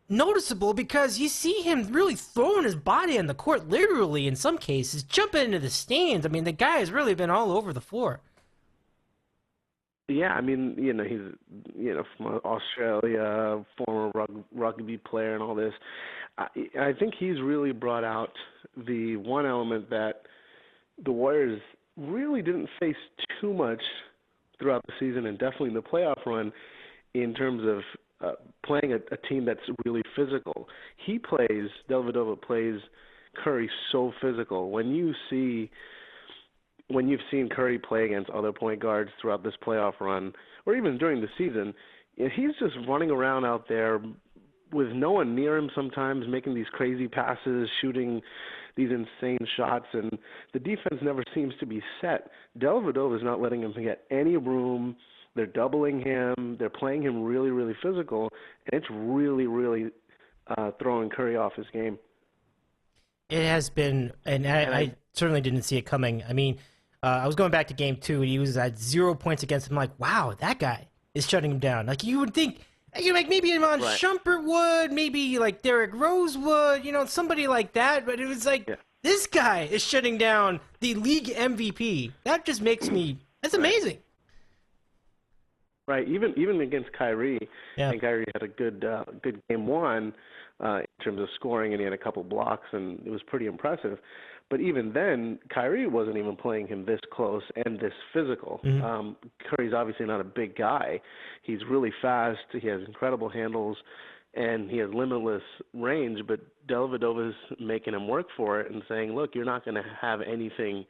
noticeable because you see him really throwing his body on the court, literally in some cases, jumping into the stands. The guy has really been all over the floor. Yeah, he's from Australia, former rugby player and all this. I think he's really brought out the one element that the Warriors really didn't face too much throughout the season, and definitely in the playoff run, in terms of playing a team that's really physical. Dellavedova plays Curry so physical. When you've seen Curry play against other point guards throughout this playoff run, or even during the season, he's just running around out there with no one near him sometimes, making these crazy passes, shooting these insane shots, and the defense never seems to be set. Dellavedova is not letting him get any room They're doubling him. They're playing him really, really physical, and it's really, really throwing Curry off his game. It has been, and I certainly didn't see it coming. I mean, I was going back to game 2, and he was at 0 points against him. I'm like, wow, that guy is shutting him down. Like, you would think, like maybe Iman Shumpert would, maybe like Derrick Rose would, somebody like that. But it was like, this guy is shutting down the league MVP. That just makes me, that's amazing. Right, even against Kyrie, and Kyrie had a good game 1 in terms of scoring, and he had a couple blocks, and it was pretty impressive. But even then, Kyrie wasn't even playing him this close and this physical. Curry's obviously not a big guy. He's really fast. He has incredible handles, and he has limitless range. But Dellavedova's making him work for it and saying, "Look, you're not going to have anything."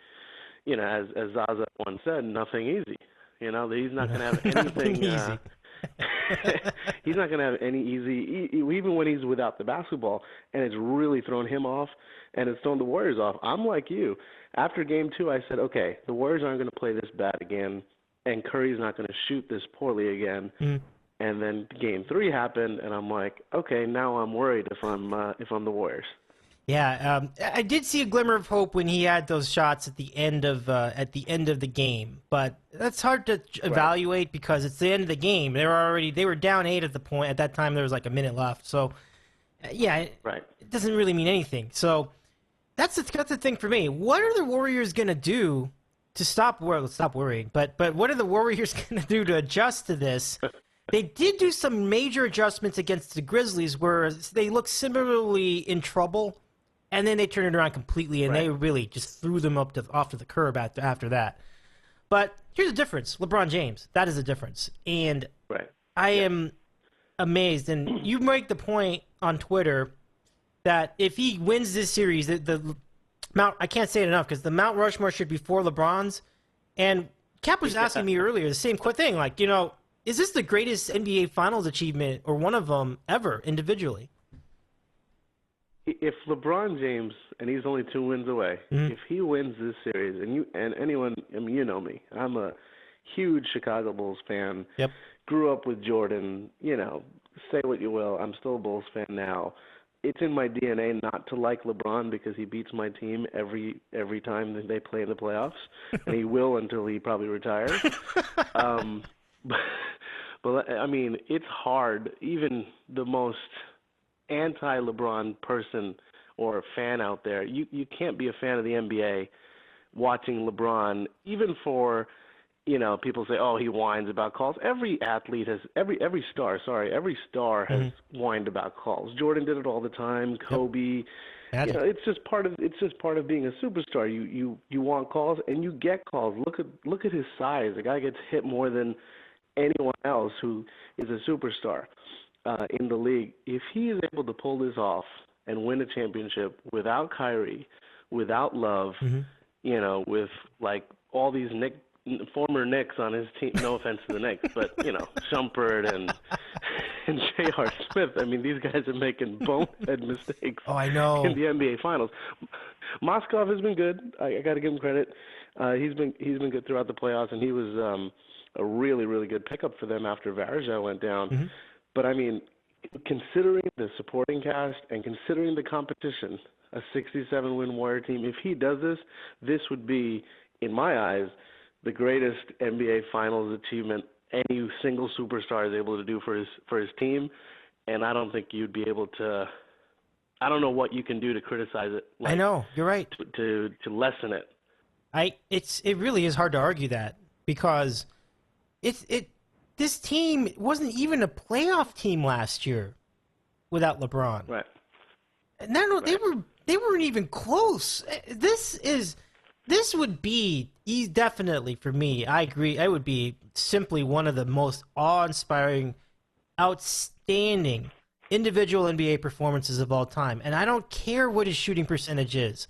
As Zaza once said, nothing easy. He's not going to have anything easy. He's not going to have any easy, even when he's without the basketball, and it's really thrown him off, and it's thrown the Warriors off. I'm like you. After game 2, I said, okay, the Warriors aren't going to play this bad again, and Curry's not going to shoot this poorly again. And then game 3 happened, and I'm like, okay, now I'm worried if I'm the Warriors. Yeah, I did see a glimmer of hope when he had those shots at the end of the game, but that's hard to evaluate because it's the end of the game. They were down 8 at the point. At that time, there was like a minute left. So, it doesn't really mean anything. So that's the thing for me. What are the Warriors gonna do to stop worrying? But what are the Warriors gonna do to adjust to this? They did do some major adjustments against the Grizzlies where they looked similarly in trouble. And then they turned it around completely, and they really just threw them off to the curb after that. But here's the difference. LeBron James, that is the difference. And I am amazed. And you make the point on Twitter that if he wins this series, the Mount, I can't say it enough, because the Mount Rushmore should be 4 LeBrons. And Cap was asking me earlier the same thing. Like, is this the greatest NBA Finals achievement or one of them ever individually? If LeBron James, and he's only 2 wins away, if he wins this series, and anyone, you know me, I'm a huge Chicago Bulls fan. Grew up with Jordan. Say what you will, I'm still a Bulls fan now. It's in my DNA not to like LeBron because he beats my team every time that they play in the playoffs, and he will until he probably retires. But I mean, it's hard. Even the most anti-LeBron person or fan out there, you can't be a fan of the NBA watching LeBron, even for, people say, oh, he whines about calls. Every athlete has, every star has whined about calls. Jordan did it all the time. Kobe. It's just part of being a superstar. You want calls and you get calls. Look at his size. The guy gets hit more than anyone else who is a superstar in the league. If he is able to pull this off and win a championship without Kyrie, without Love, with like all these former Knicks on his team, no offense to the Knicks, but Shumpert and J.R. Smith. I mean, these guys are making bonehead mistakes. Oh, I know. In the NBA Finals. Mosgov has been good. I got to give him credit. He's been good throughout the playoffs, and he was a really, really good pickup for them after Varejao went down. But, I mean, considering the supporting cast and considering the competition, a 67-win Warrior team, if he does this, this would be, in my eyes, the greatest NBA Finals achievement any single superstar is able to do for his team. And I don't think you'd be able to – I don't know what you can do to criticize it. I know. You're right. To lessen it. It really is hard to argue that because this team wasn't even a playoff team last year without LeBron. Right. No, they weren't even close. This would be definitely for me. I agree. It would be simply one of the most awe-inspiring, outstanding individual NBA performances of all time. And I don't care what his shooting percentage is.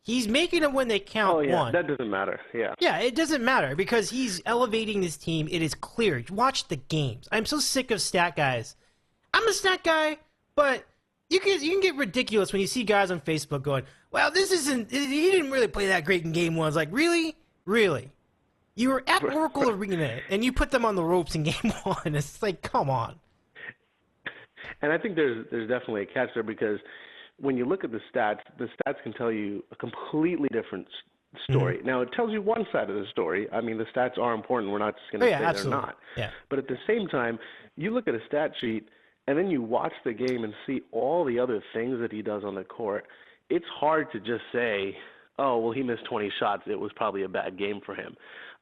He's making them when they count. Oh, yeah, one. That doesn't matter. Yeah. Yeah, it doesn't matter because he's elevating his team. It is clear. Watch the games. I'm so sick of stat guys. I'm a stat guy, but you can get ridiculous when you see guys on Facebook going, well, he didn't really play that great in game one. It's like, really? Really? You were at Oracle Arena, and you put them on the ropes in Game 1. It's like, come on. And I think there's definitely a catch there because when you look at the stats can tell you a completely different story. Now, it tells you one side of the story. I mean, the stats are important. We're not just going to say absolutely. they're not. Yeah. But at the same time, you look at a stat sheet, and then you watch the game and see all the other things that he does on the court. It's hard to just say, oh, well, he missed 20 shots. It was probably a bad game for him.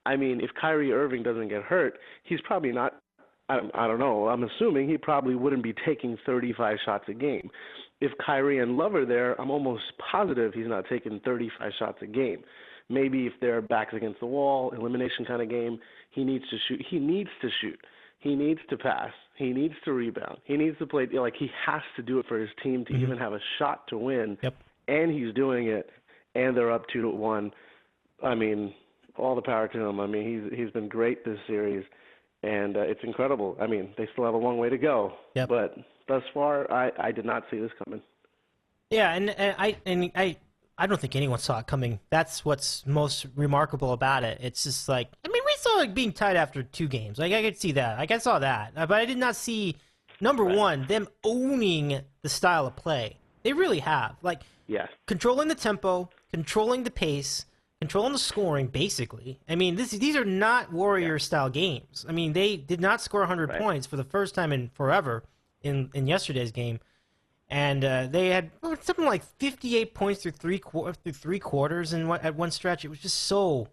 I mean, if Kyrie Irving doesn't get hurt, he's probably not – I don't know. I'm assuming he probably wouldn't be taking 35 shots a game. If Kyrie and Love are there, I'm almost positive he's not taking 35 shots a game. Maybe if they're backs against the wall, elimination kind of game, he needs to shoot. He needs to shoot. He needs to pass. He needs to rebound. He needs to play – like he has to do it for his team to even have a shot to win. Yep. And he's doing it, and they're up 2-1. I mean – all the power to him. I mean, he's been great this series, and it's incredible. I mean, they still have a long way to go, but thus far, I did not see this coming. Yeah, and I don't think anyone saw it coming. That's what's most remarkable about it. It's just like, I mean, we saw it being tied after 2 games. Like, I could see that. Like, I saw that. But I did not see, number one, them owning the style of play. They really have. Like, controlling the tempo, controlling the pace, controlling the scoring, basically. I mean, these are not Warriors-style games. I mean, they did not score 100 points for the first time in forever in yesterday's game. And they had something like 58 points through three quarters at one stretch. It was just so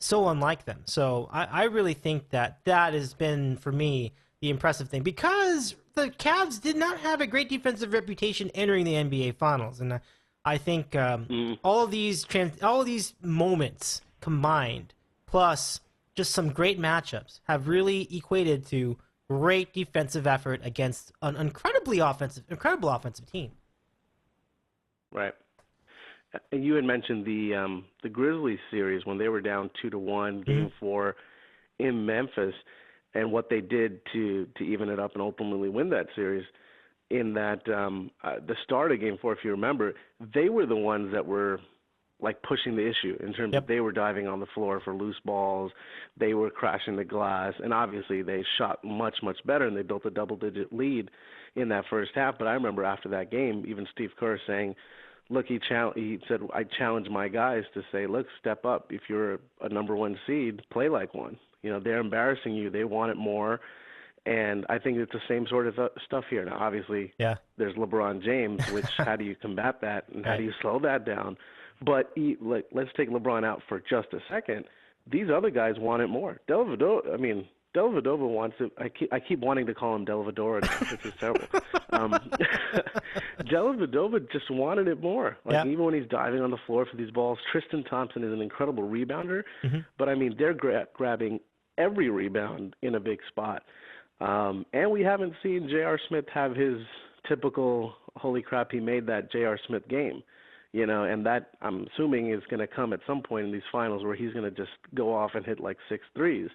unlike them. So I really think that has been, for me, the impressive thing. Because the Cavs did not have a great defensive reputation entering the NBA Finals. And I think all of these moments combined, plus just some great matchups, have really equated to great defensive effort against an incredible offensive team. Right. And you had mentioned the Grizzlies series when they were down 2-1, Game 4 in Memphis, and what they did to even it up and ultimately win that series. In that the start of Game 4, if you remember, they were the ones that were like pushing the issue in terms of they were diving on the floor for loose balls, they were crashing the glass, and obviously they shot much, much better, and they built a double-digit lead in that first half. But I remember after that game, even Steve Kerr saying, look, he said, I challenge my guys to say, look, step up. If you're a number 1 seed, play like one. You know, they're embarrassing you. They want it more. And I think it's the same sort of stuff here. Now, obviously, there's LeBron James, which how do you combat that and how do you slow that down? But let's take LeBron out for just a second. These other guys want it more. Dellavedova wants it. I keep wanting to call him Dellavedova. This is terrible. Dellavedova just wanted it more. Like even when he's diving on the floor for these balls, Tristan Thompson is an incredible rebounder. But, I mean, they're grabbing every rebound in a big spot. And we haven't seen J.R. Smith have his typical, holy crap, he made that J.R. Smith game, you know, and that I'm assuming is going to come at some point in these finals where he's going to just go off and hit like 6 threes.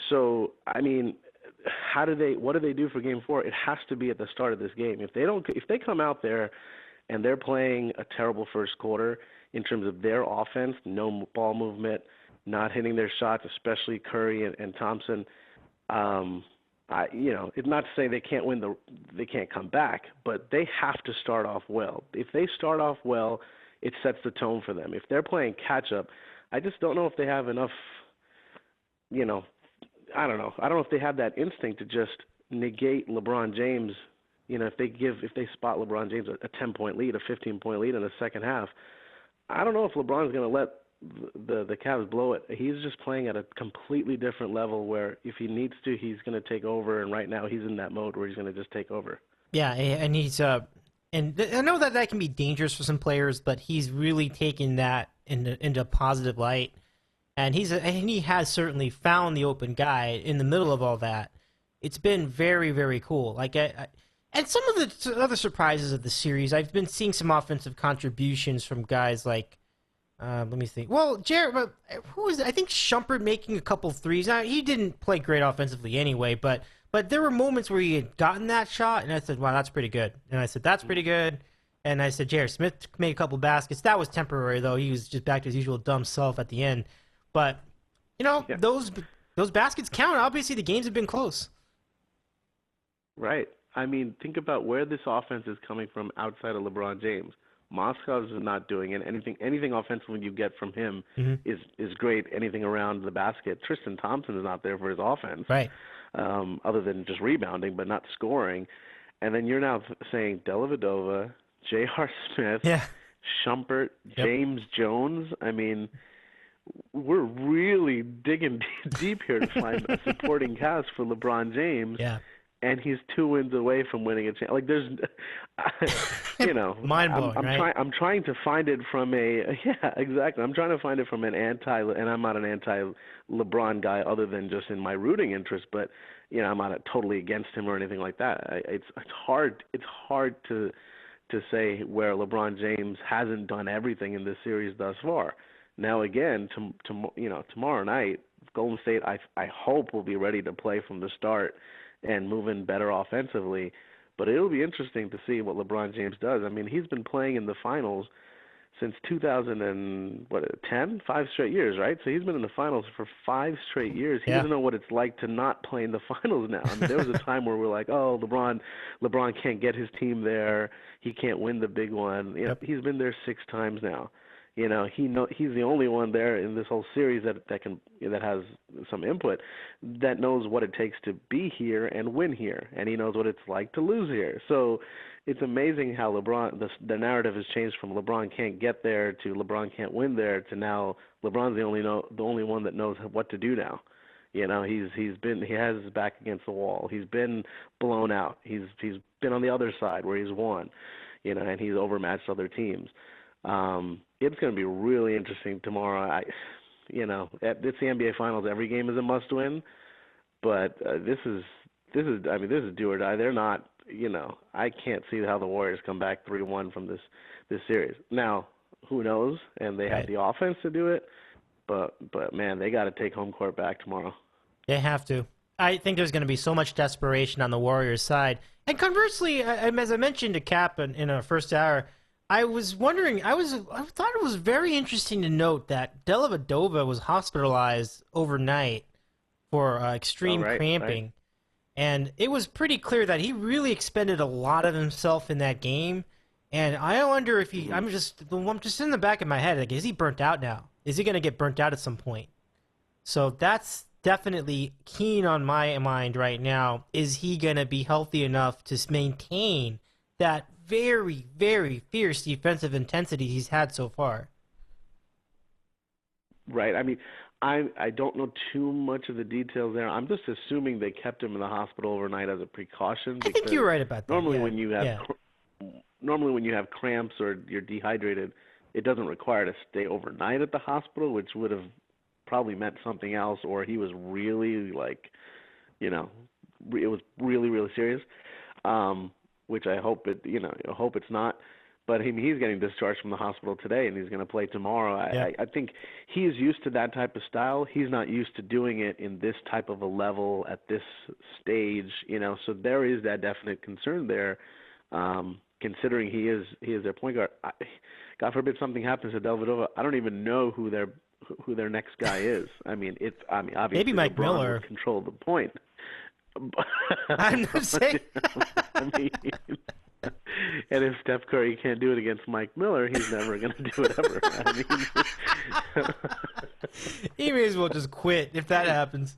So, I mean, what do they do for Game 4? It has to be at the start of this game. If they come out there and they're playing a terrible first quarter in terms of their offense, no ball movement, not hitting their shots, especially Curry and Thompson, it's not to say they can't they can't come back, but they have to start off well. If they start off well, it sets the tone for them. If they're playing catch up, I just don't know if they have enough, I don't know. I don't know if they have that instinct to just negate LeBron James. You know, if they spot LeBron James a 10-point lead, a 15-point lead in the second half, I don't know if LeBron's going to let the Cavs blow it. He's just playing at a completely different level where if he needs to, he's going to take over. And right now he's in that mode where he's going to just take over. Yeah, and he's and I know that can be dangerous for some players, but he's really taken that into a positive light. And he has certainly found the open guy in the middle of all that. It's been very, very cool. Like and some of the other surprises of the series, I've been seeing some offensive contributions from guys like let me think. Well, Gerry, who was it? I think Shumpert making a couple threes. Now, he didn't play great offensively anyway, but there were moments where he had gotten that shot, and I said, wow, that's pretty good. And I said, that's pretty good. And I said, J.R. Smith made a couple baskets. That was temporary, though. He was just back to his usual dumb self at the end. But those baskets count. Obviously, the games have been close. Right. I mean, think about where this offense is coming from outside of LeBron James. Mosgov is not doing it. Anything offensively you get from him is great. Anything around the basket. Tristan Thompson is not there for his offense, right? Other than just rebounding, but not scoring. And then you're now saying Dellavedova, J.R. Smith, Shumpert, James Jones. I mean, we're really digging deep here to find a supporting cast for LeBron James. Yeah. And he's 2 wins away from winning a championship. Like, there's, mind blowing, right? I'm trying to find it from exactly. I'm trying to find it from an and I'm not an anti-LeBron guy other than just in my rooting interest, but, I'm not totally against him or anything like that. It's hard to say where LeBron James hasn't done everything in this series thus far. Now, again, tomorrow night, Golden State, I hope will be ready to play from the start and move in better offensively. But it'll be interesting to see what LeBron James does. I mean, he's been playing in the finals since 2010, 5 straight years, right? So he's been in the finals for 5 straight years. He doesn't know what it's like to not play in the finals now. I mean, there was a time where we're like, oh, LeBron can't get his team there. He can't win the big one. He's been there 6 times now. He's the only one there in this whole series that has some input, that knows what it takes to be here and win here, and he knows what it's like to lose here. So it's amazing how the narrative has changed from LeBron can't get there to LeBron can't win there to now LeBron's the only one that knows what to do now. He has his back against the wall. He's been blown out. He's been on the other side where he's won, and he's overmatched other teams. It's going to be really interesting tomorrow. It's the NBA Finals. Every game is a must-win, but this is do or die. They're not. I can't see how the Warriors come back 3-1 from this series. Now, who knows? And they have the offense to do it, but man, they got to take home court back tomorrow. They have to. I think there's going to be so much desperation on the Warriors' side, and conversely, as I mentioned to Cap in our first hour. I was wondering, I thought it was very interesting to note that Dellavedova was hospitalized overnight for extreme cramping. Right. And it was pretty clear that he really expended a lot of himself in that game. And I wonder if I'm just in the back of my head, like, is he burnt out now? Is he going to get burnt out at some point? So that's definitely keen on my mind right now. Is he going to be healthy enough to maintain that very, very fierce defensive intensity he's had so far? Right. I mean, I don't know too much of the details there. I'm just assuming they kept him in the hospital overnight as a precaution. I think you're right about that. Normally, when you have cramps or you're dehydrated, it doesn't require to stay overnight at the hospital, which would have probably meant something else, or he was really it was really, really serious. Which I hope it's not. But he's getting discharged from the hospital today, and he's going to play tomorrow. I think he is used to that type of style. He's not used to doing it in this type of a level at this stage, So there is that definite concern there, considering he is their point guard. God forbid something happens to Dellavedova. I don't even know who their next guy is. Obviously maybe Mike LeBron Miller will control the point. I'm not saying. And if Steph Curry can't do it against Mike Miller, he's never going to do it ever. He may as well just quit if that happens.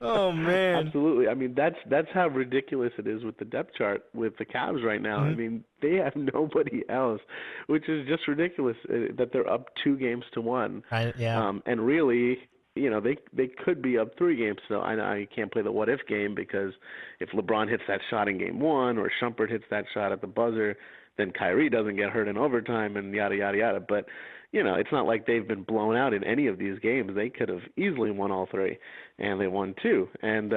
Oh man! Absolutely. I mean, that's how ridiculous it is with the depth chart with the Cavs right now. I mean, they have nobody else, which is just ridiculous that they're up 2 games to 1. And really, they could be up 3 games. So I can't play the what if game, because if LeBron hits that shot in game 1 or Shumpert hits that shot at the buzzer, then Kyrie doesn't get hurt in overtime and yada, yada, yada. But, it's not like they've been blown out in any of these games. They could have easily won all 3, and they won 2. And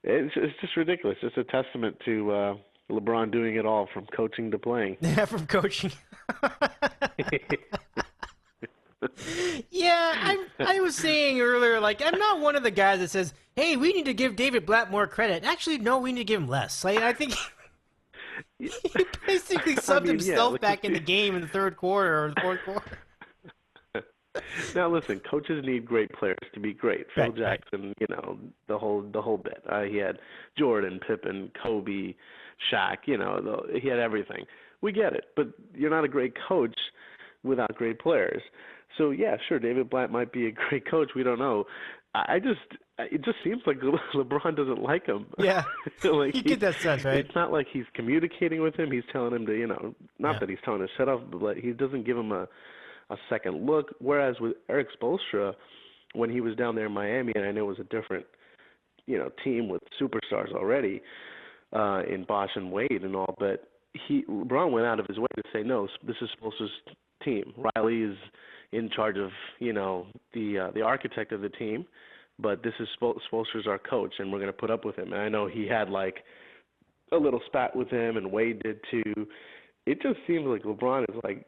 it's just ridiculous. It's a testament to LeBron doing it all, from coaching to playing. Yeah, from coaching. Yeah, I was saying earlier, I'm not one of the guys that says, hey, we need to give David Blatt more credit. Actually, no, we need to give him less. I think he basically subbed himself back in the game in the third quarter or the fourth quarter. Now listen, coaches need great players to be great. Phil Jackson, the whole bit. He had Jordan, Pippen, Kobe, Shaq. He had everything. We get it, but you're not a great coach without great players. So yeah, sure, David Blatt might be a great coach. We don't know. It just seems like LeBron doesn't like him. Yeah, like you get that sense, right? It's not like he's communicating with him. He's telling him to, not that he's telling him to shut up, but he doesn't give him a second look. Whereas with Eric Spoelstra, when he was down there in Miami, and I know it was a different, team with superstars already in Bosh and Wade and all, but LeBron went out of his way to say, no, this is Spoelstra's team. Riley is in charge of, the architect of the team, but this is Spoelstra's our coach, and we're going to put up with him. And I know he had like a little spat with him, and Wade did too. It just seems like LeBron is like,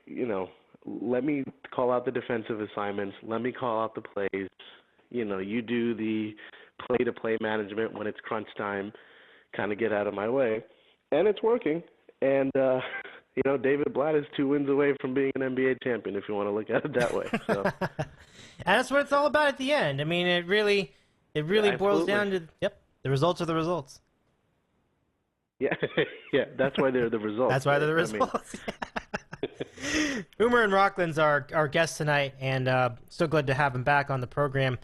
let me call out the defensive assignments. Let me call out the plays. You do the play-to-play management when it's crunch time. Kind of get out of my way. And it's working. And, David Blatt is 2 wins away from being an NBA champion, if you want to look at it that way. So. And that's what it's all about at the end. I mean, it really boils down to, the results are the results. Yeah, yeah, that's why they're the results. That's why they're the results. Oomer and Rockland's our guest tonight, and so glad to have him back on the program.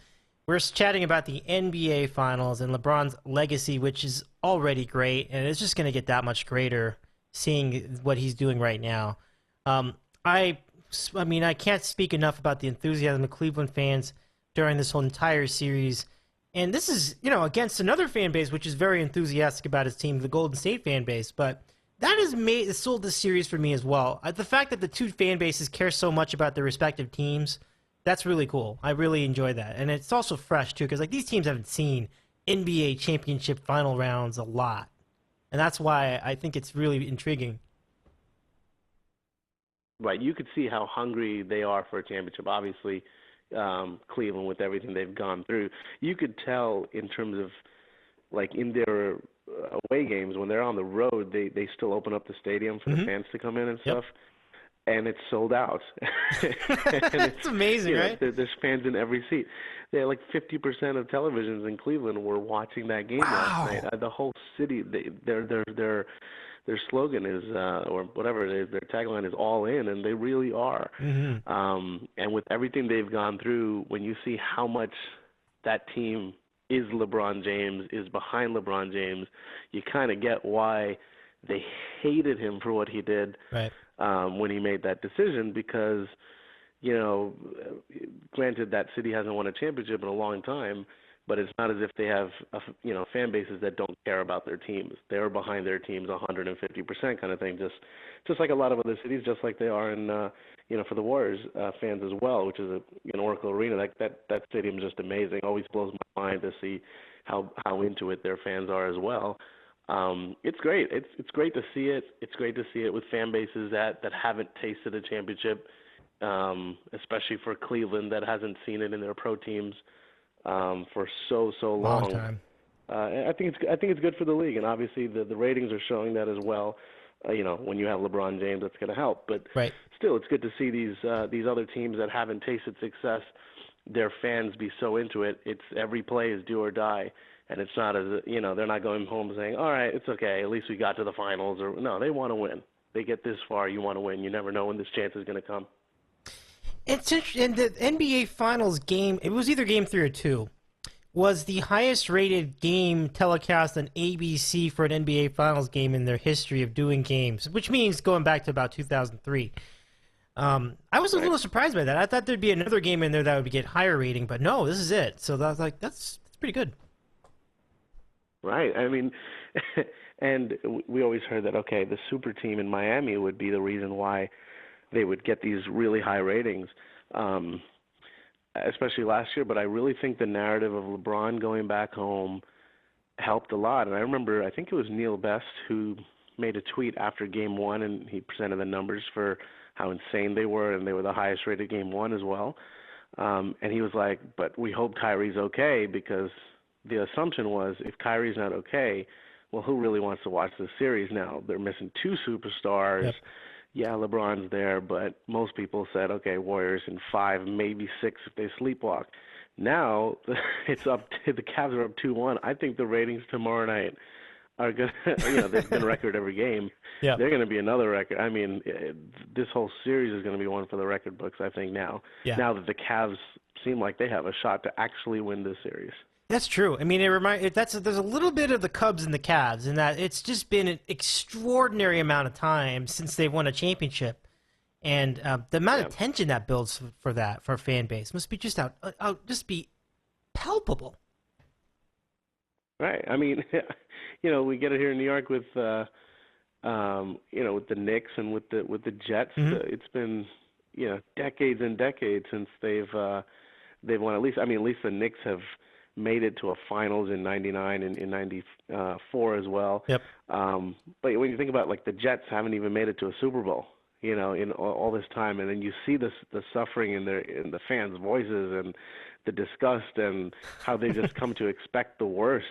We're chatting about the NBA Finals and LeBron's legacy, which is already great, and it's just going to get that much greater seeing what he's doing right now. I mean, I can't speak enough about the enthusiasm of Cleveland fans during this whole entire series. And this is, against another fan base, which is very enthusiastic about his team, the Golden State fan base. But that has sold this series for me as well. The fact that the two fan bases care so much about their respective teams, that's really cool. I really enjoy that. And it's also fresh, too, because these teams haven't seen NBA championship final rounds a lot. And that's why I think it's really intriguing. Right. You could see how hungry they are for a championship. Obviously, Cleveland, with everything they've gone through, you could tell in terms of, in their away games, when they're on the road, they still open up the stadium for the fans to come in and stuff. And it's sold out. It's amazing, right? There's fans in every seat. They had 50% of televisions in Cleveland were watching that game last night. The whole city, their slogan is, or whatever it is, their tagline is all in, and they really are. Mm-hmm. And with everything they've gone through, when you see how much that team is LeBron James, is behind LeBron James, you kind of get why they hated him for what he did. Right. When he made that decision, because, granted that city hasn't won a championship in a long time, but it's not as if they have, fan bases that don't care about their teams. They're behind their teams 150% kind of thing, just like a lot of other cities, just like they are in, for the Warriors fans as well, which is an Oracle Arena. That stadium is just amazing. Always blows my mind to see how into it their fans are as well. It's great. It's great to see it. It's great to see it with fan bases that haven't tasted a championship, especially for Cleveland that hasn't seen it in their pro teams for so long. Long time. I think it's good for the league, and obviously the ratings are showing that as well. When you have LeBron James, that's going to help. But still, it's good to see these other teams that haven't tasted success, their fans be so into it. It's every play is do or die. And it's not as, they're not going home saying, all right, it's okay, at least we got to the finals. Or no, they want to win. They get this far, you want to win. You never know when this chance is going to come. It's interesting. And the NBA Finals game, it was either Game 3 or 2, was the highest rated game telecast on ABC for an NBA Finals game in their history of doing games, which means going back to about 2003. I was a little surprised by that. I thought there'd be another game in there that would get higher rating, but no, this is it. So I was like, that's pretty good. Right. I mean, and we always heard that, the super team in Miami would be the reason why they would get these really high ratings, especially last year. But I really think the narrative of LeBron going back home helped a lot. And I remember, I think it was Neil Best who made a tweet after Game 1, and he presented the numbers for how insane they were, and they were the highest rated Game 1 as well. And he was like, but we hope Kyrie's okay, because the assumption was if Kyrie's not okay, well, who really wants to watch this series now? They're missing two superstars. yeah, LeBron's there, but most people said, okay, Warriors in 5, maybe 6 if they sleepwalk. Now it's up to the Cavs are up 2-1. I think the ratings tomorrow night are going to, they've been a record every game. Yeah. They're going to be another record. I mean, this whole series is going to be one for the record books, I think, now. Yeah. Now that the Cavs seem like they have a shot to actually win this series. That's true. I mean, there's a little bit of the Cubs and the Cavs in that it's just been an extraordinary amount of time since they won a championship, and the amount of tension that builds for a fan base must be just just be palpable. Right. I mean, we get it here in New York with, with the Knicks and with the Jets. Mm-hmm. It's been, decades and decades since they've won. At least the Knicks have made it to a finals in '99 and in '94 as well. Yep. But when you think about the Jets haven't even made it to a Super Bowl, in all this time, and then you see the suffering in the fans' voices and the disgust and how they just come to expect the worst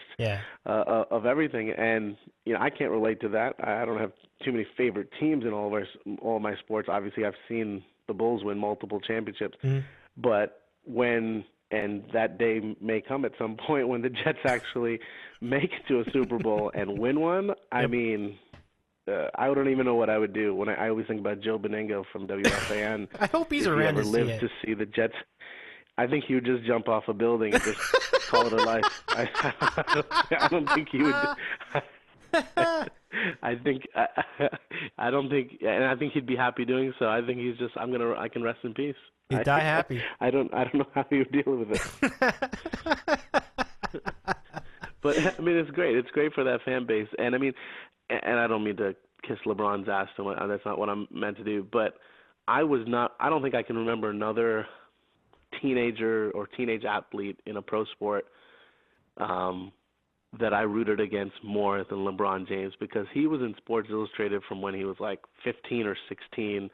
of everything. And I can't relate to that. I don't have too many favorite teams in all of my sports. Obviously, I've seen the Bulls win multiple championships, but and that day may come at some point when the Jets actually make it to a Super Bowl and win one. I mean, I don't even know what I would do. When I always think about Joe Beningo from WFAN. I hope he's around to see it. To see the Jets, I think he would just jump off a building and just call it a life. I don't think he would. I don't think, and I think he'd be happy doing so. I think he's just, I can rest in peace. He'd die happy. I don't know how he would deal with it. But I mean, it's great. It's great for that fan base, and I mean, and I don't mean to kiss LeBron's ass. That's not what I'm meant to do. But I don't think I can remember another teenager or teenage athlete in a pro sport that I rooted against more than LeBron James, because he was in Sports Illustrated from when he was like 15 or 16,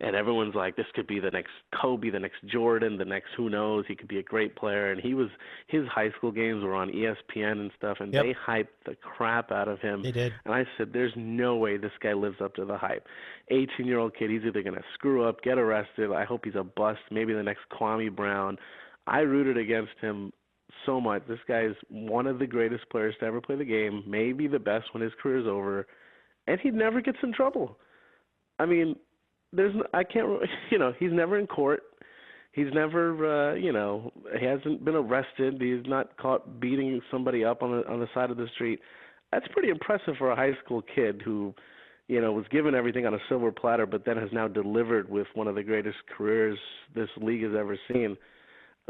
and everyone's like, this could be the next Kobe, the next Jordan, the next who knows, he could be a great player. And his high school games were on ESPN and stuff, and they hyped the crap out of him. They did. And I said, there's no way this guy lives up to the hype. 18-year-old kid, he's either going to screw up, get arrested, I hope he's a bust, maybe the next Kwame Brown. I rooted against him so much. This guy is one of the greatest players to ever play the game, maybe the best when his career's over, and he never gets in trouble. I mean, he's never in court. He's never, he hasn't been arrested. He's not caught beating somebody up on the side of the street. That's pretty impressive for a high school kid who, was given everything on a silver platter, but then has now delivered with one of the greatest careers this league has ever seen.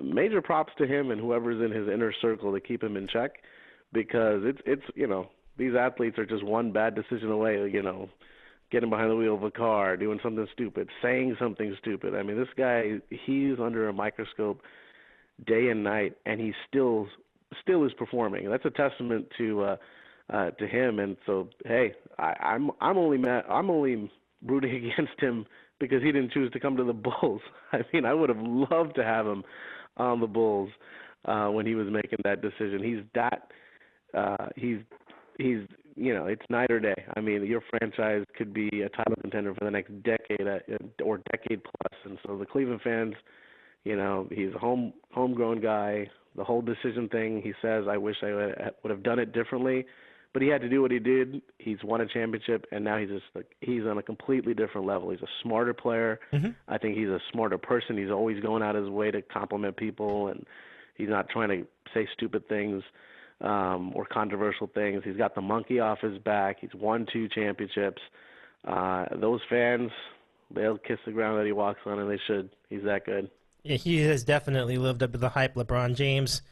Major props to him and whoever's in his inner circle to keep him in check, because it's these athletes are just one bad decision away, getting behind the wheel of a car, doing something stupid, saying something stupid. I mean, this guy, he's under a microscope day and night, and he still is performing. That's a testament to him. And so, hey, I'm only rooting against him because he didn't choose to come to the Bulls. I mean, I would have loved to have him on the Bulls when he was making that decision. It's night or day. I mean, your franchise could be a title contender for the next decade or decade plus. And so the Cleveland fans, he's a homegrown guy. The whole decision thing, he says, I wish I would have done it differently. But he had to do what he did. He's won a championship, and now he's on a completely different level. He's a smarter player. Mm-hmm. I think he's a smarter person. He's always going out of his way to compliment people, and he's not trying to say stupid things or controversial things. He's got the monkey off his back. He's won 2 championships. Those fans, they'll kiss the ground that he walks on, and they should. He's that good. Yeah, he has definitely lived up to the hype, LeBron James.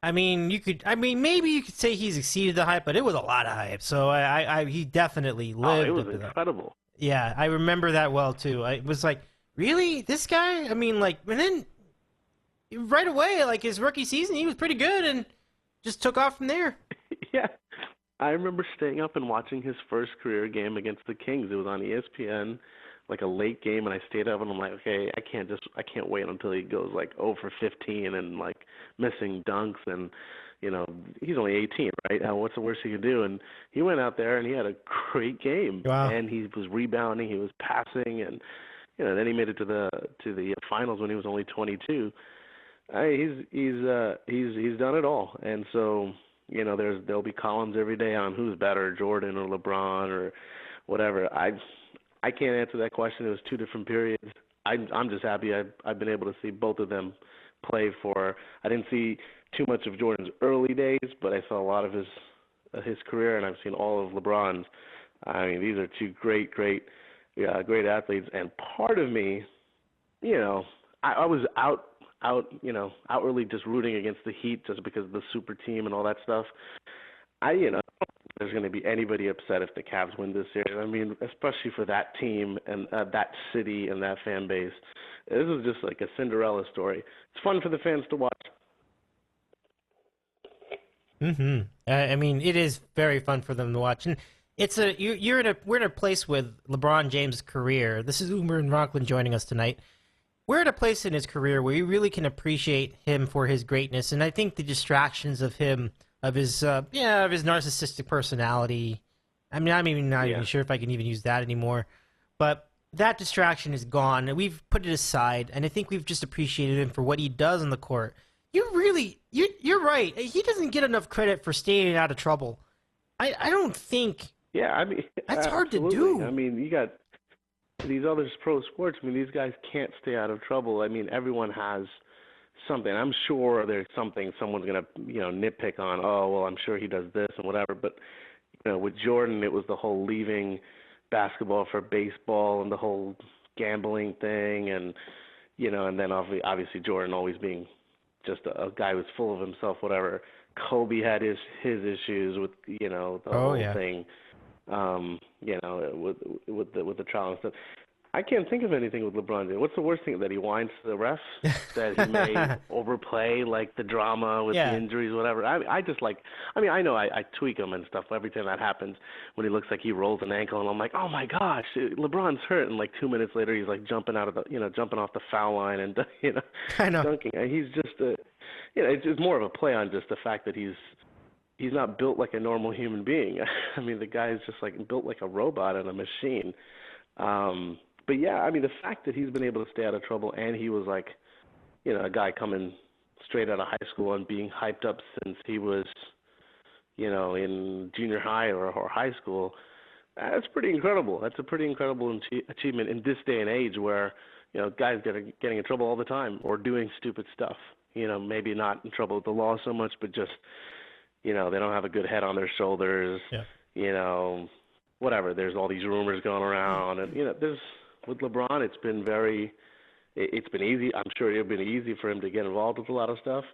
I mean, maybe you could say he's exceeded the hype, but it was a lot of hype. So he definitely lived. It was up to incredible. That. Yeah, I remember that well too. I was like, really, this guy? I mean, and then right away, his rookie season, he was pretty good and just took off from there. Yeah, I remember staying up and watching his first career game against the Kings. It was on ESPN, like a late game, and I stayed up and I'm like, okay, I can't wait until he goes 0 for 15 and missing dunks and he's only 18, right? What's the worst he could do? And he went out there and he had a great game. Wow. And he was rebounding, he was passing, and then he made it to the finals when he was only 22. He's done it all, and so there'll be columns every day on who's better, Jordan or LeBron or whatever. I can't answer that question. It was two different periods. I'm just happy I've been able to see both of them play for. I didn't see too much of Jordan's early days, but I saw a lot of his career, and I've seen all of LeBron's. I mean, these are two great athletes, and part of me, I was outwardly just rooting against the Heat just because of the super team and all that stuff. I don't think there's going to be anybody upset if the Cavs win this series. I mean, especially for that team and that city and that fan base. This is just like a Cinderella story. It's fun for the fans to watch. Mm-hmm. I mean, it is very fun for them to watch, and we're in a place with LeBron James' career. This is Oomer and Rockland joining us tonight. We're at a place in his career where you really can appreciate him for his greatness, and I think the distractions of him, of his narcissistic personality. I mean, I'm not even sure if I can even use that anymore, but that distraction is gone, and we've put it aside, and I think we've just appreciated him for what he does on the court. You're right. He doesn't get enough credit for staying out of trouble. I don't think. Yeah, I mean, that's hard to absolutely. do. I mean, you got these other pro sports. I mean, these guys can't stay out of trouble. I mean, everyone has something. I'm sure there's something someone's gonna nitpick on. Oh, well, I'm sure he does this and whatever. But with Jordan, it was the whole leaving basketball for baseball and the whole gambling thing, and and then obviously Jordan always being just a guy who's full of himself, whatever. Kobe had his issues with the whole thing, with the trial and stuff. I can't think of anything with LeBron James. What's the worst thing? That he whines to the refs? That he may overplay, like the drama with the injuries, whatever? I know I tweak him and stuff every time that happens when he looks like he rolls an ankle, and I'm like, oh my gosh, LeBron's hurt, and like 2 minutes later he's like jumping off the foul line and I know. dunking. He's just it's more of a play on just the fact that he's not built like a normal human being. I mean, the guy is just like built like a robot and a machine. But yeah, I mean, the fact that he's been able to stay out of trouble, and he was like, a guy coming straight out of high school and being hyped up since he was, in junior high or high school, that's pretty incredible. That's a pretty incredible achievement in this day and age where, guys getting in trouble all the time or doing stupid stuff. Maybe not in trouble with the law so much, but just, they don't have a good head on their shoulders. Yeah. Whatever. There's all these rumors going around, and with LeBron, it's been easy. I'm sure it'll be easy for him to get involved with a lot of stuff.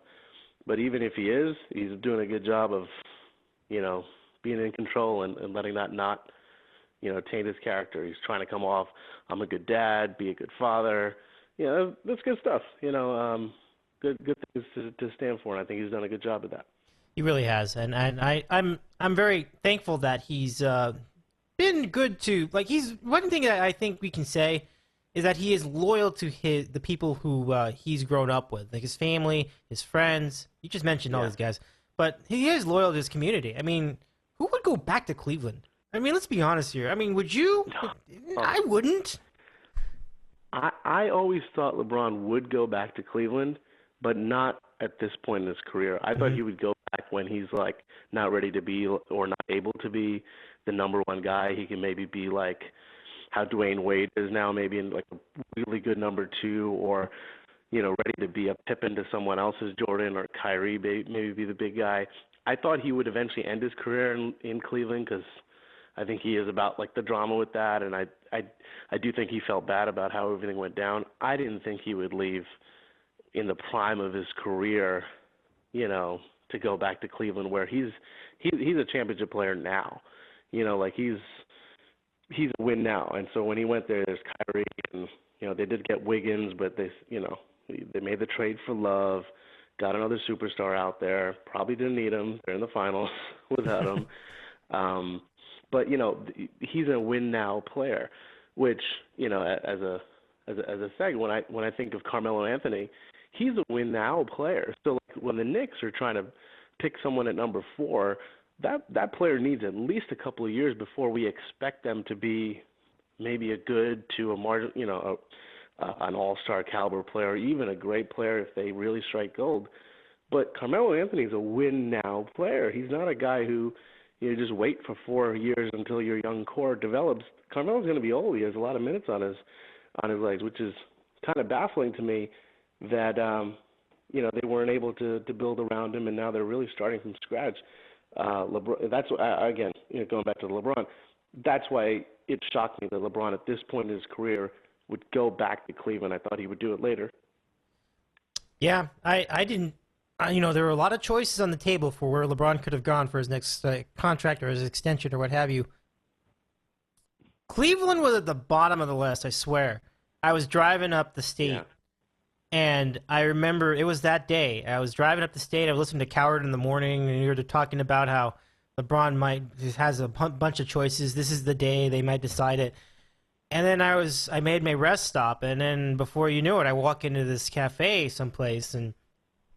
But even if he's doing a good job of, being in control and letting that not, taint his character. He's trying to come off, I'm a good dad, be a good father. That's good stuff. Good things to stand for, and I think he's done a good job of that. He really has, and I'm very thankful that he's been good to, like, he's one thing that I think we can say is that he is loyal to the people who he's grown up with, like his family, his friends. You just mentioned all these guys, but he is loyal to his community. I mean, who would go back to Cleveland? I mean, let's be honest here. I mean, would you? I wouldn't. I always thought LeBron would go back to Cleveland, but not at this point in his career. I thought he would go back when he's like not ready to be or not able to be the number one guy. He can maybe be like how Dwayne Wade is now, maybe in like a really good number two, or ready to be a Pippen to someone else's Jordan, or Kyrie maybe be the big guy. I thought he would eventually end his career in Cleveland because I think he is about like the drama with that, and I do think he felt bad about how everything went down. I didn't think he would leave in the prime of his career, to go back to Cleveland where he's a championship player now. Like he's a win now. And so when he went there, there's Kyrie, and they did get Wiggins, but they made the trade for Love, got another superstar out there. Probably didn't need him. They're in the finals without him. But he's a win now player, which as a seg, when I think of Carmelo Anthony, he's a win now player. So like, when the Knicks are trying to pick someone at number 4, that player needs at least a couple of years before we expect them to be maybe a good to a margin, an all-star caliber player, or even a great player if they really strike gold. But Carmelo Anthony's a win-now player. He's not a guy who just wait for 4 years until your young core develops. Carmelo's going to be old. He has a lot of minutes on his legs, which is kind of baffling to me that they weren't able to build around him, and now they're really starting from scratch. LeBron, that's again, going back to LeBron. That's why it shocked me that LeBron at this point in his career would go back to Cleveland. I thought he would do it later. Yeah, I didn't. There were a lot of choices on the table for where LeBron could have gone for his next contract or his extension or what have you. Cleveland was at the bottom of the list, I swear. I was driving up the state, and I remember it was that day. I was driving up the state. I was listening to Coward in the morning, and you were talking about how LeBron has a bunch of choices. This is the day they might decide it. And then I made my rest stop, and then before you knew it, I walk into this cafe someplace, and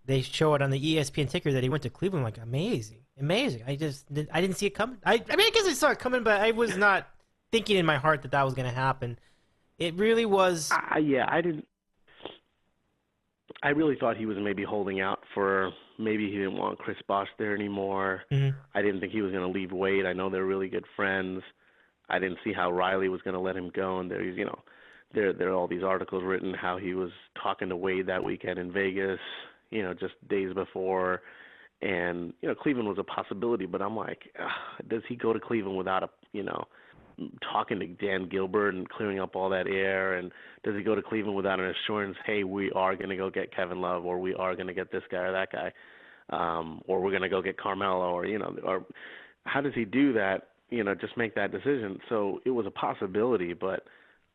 they show it on the ESPN ticker that he went to Cleveland. Like, amazing. I didn't see it coming. I guess I saw it coming, but I was not thinking in my heart that was going to happen. It really was. I didn't. I really thought he was maybe holding out for maybe he didn't want Chris Bosh there anymore. Mm-hmm. I didn't think he was going to leave Wade. I know they're really good friends. I didn't see how Riley was going to let him go. And there's, there are all these articles written how he was talking to Wade that weekend in Vegas, just days before. And, Cleveland was a possibility, but I'm like, does he go to Cleveland without talking to Dan Gilbert and clearing up all that air? And does he go to Cleveland without an assurance, hey, we are going to go get Kevin Love, or we are going to get this guy or that guy, or we're going to go get Carmelo, or how does he do that? Just make that decision. So it was a possibility, but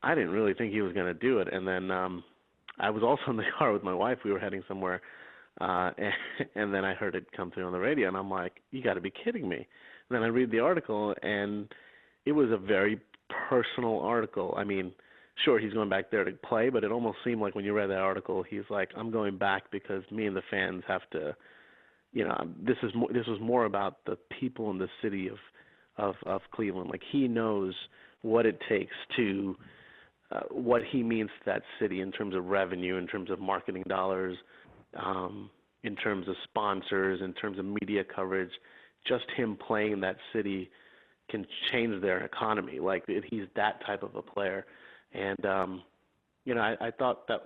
I didn't really think he was going to do it. And then I was also in the car with my wife. We were heading somewhere, and then I heard it come through on the radio, and I'm like, you got to be kidding me. And then I read the article, and it was a very personal article. I mean, sure, he's going back there to play, but it almost seemed like when you read that article, he's like, I'm going back because me and the fans have to, this was more about the people in the city of Cleveland. Like, he knows what it takes to, what he means to that city in terms of revenue, in terms of marketing dollars, in terms of sponsors, in terms of media coverage. Just him playing in that city can change their economy. Like, he's that type of a player. And, I thought that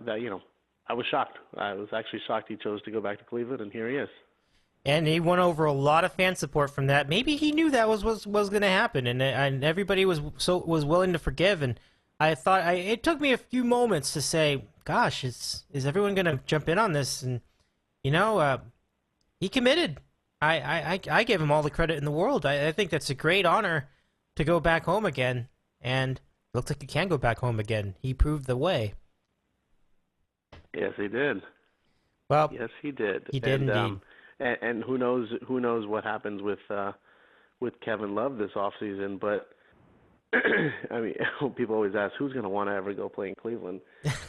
I was shocked. I was actually shocked he chose to go back to Cleveland, and here he is. And he won over a lot of fan support from that. Maybe he knew that was going to happen, and everybody was willing to forgive. And I thought it took me a few moments to say, "Gosh, is everyone going to jump in on this?" And he committed. I give him all the credit in the world. I think that's a great honor to go back home again, and it looks like he can go back home again. He proved the way. Yes, he did. Well, yes, he did. He did indeed. And who knows what happens with Kevin Love this offseason, but I mean, people always ask who's going to want to ever go play in Cleveland.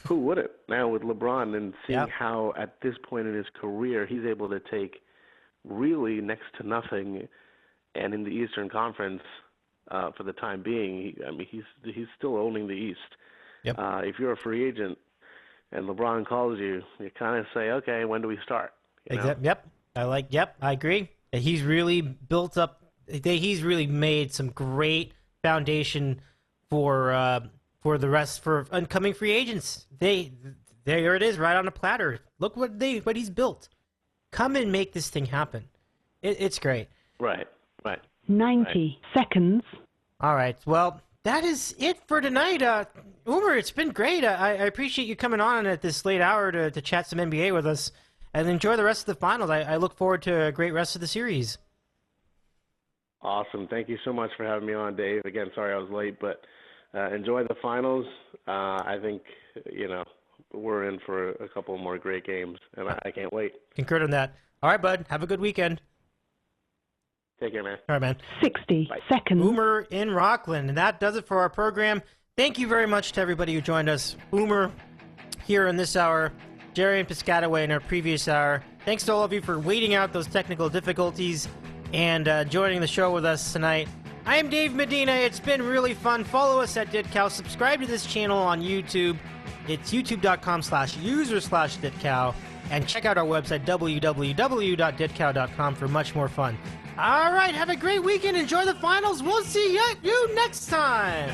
Who wouldn't? Now with LeBron and seeing how at this point in his career he's able to take really next to nothing, and in the Eastern Conference for the time being, he's still owning the East. Yep. If you're a free agent and LeBron calls you, you kind of say, okay, when do we start? Yep. I agree. He's really built up. He's really made some great foundation for the rest for incoming free agents. There it is, right on a platter. Look what he's built. Come and make this thing happen. It's great. Right. 90 seconds. All right. Well, that is it for tonight. Oomer, it's been great. I appreciate you coming on at this late hour to chat some NBA with us. And enjoy the rest of the finals. I look forward to a great rest of the series. Awesome. Thank you so much for having me on, Dave. Again, sorry I was late, but enjoy the finals. I think, we're in for a couple more great games, and I can't wait. Concurred on that. All right, bud. Have a good weekend. Take care, man. All right, man. 60 seconds. Oomer in Rockland. And that does it for our program. Thank you very much to everybody who joined us. Oomer here in this hour. Gerry and Piscataway in our previous hour. Thanks to all of you for waiting out those technical difficulties and joining the show with us tonight. I am Dave Medina. It's been really fun. Follow us at DidCow. Subscribe to this channel on YouTube. It's youtube.com/user/DidCow. And check out our website, www.didcow.com, for much more fun. All right, have a great weekend. Enjoy the finals. We'll see you next time.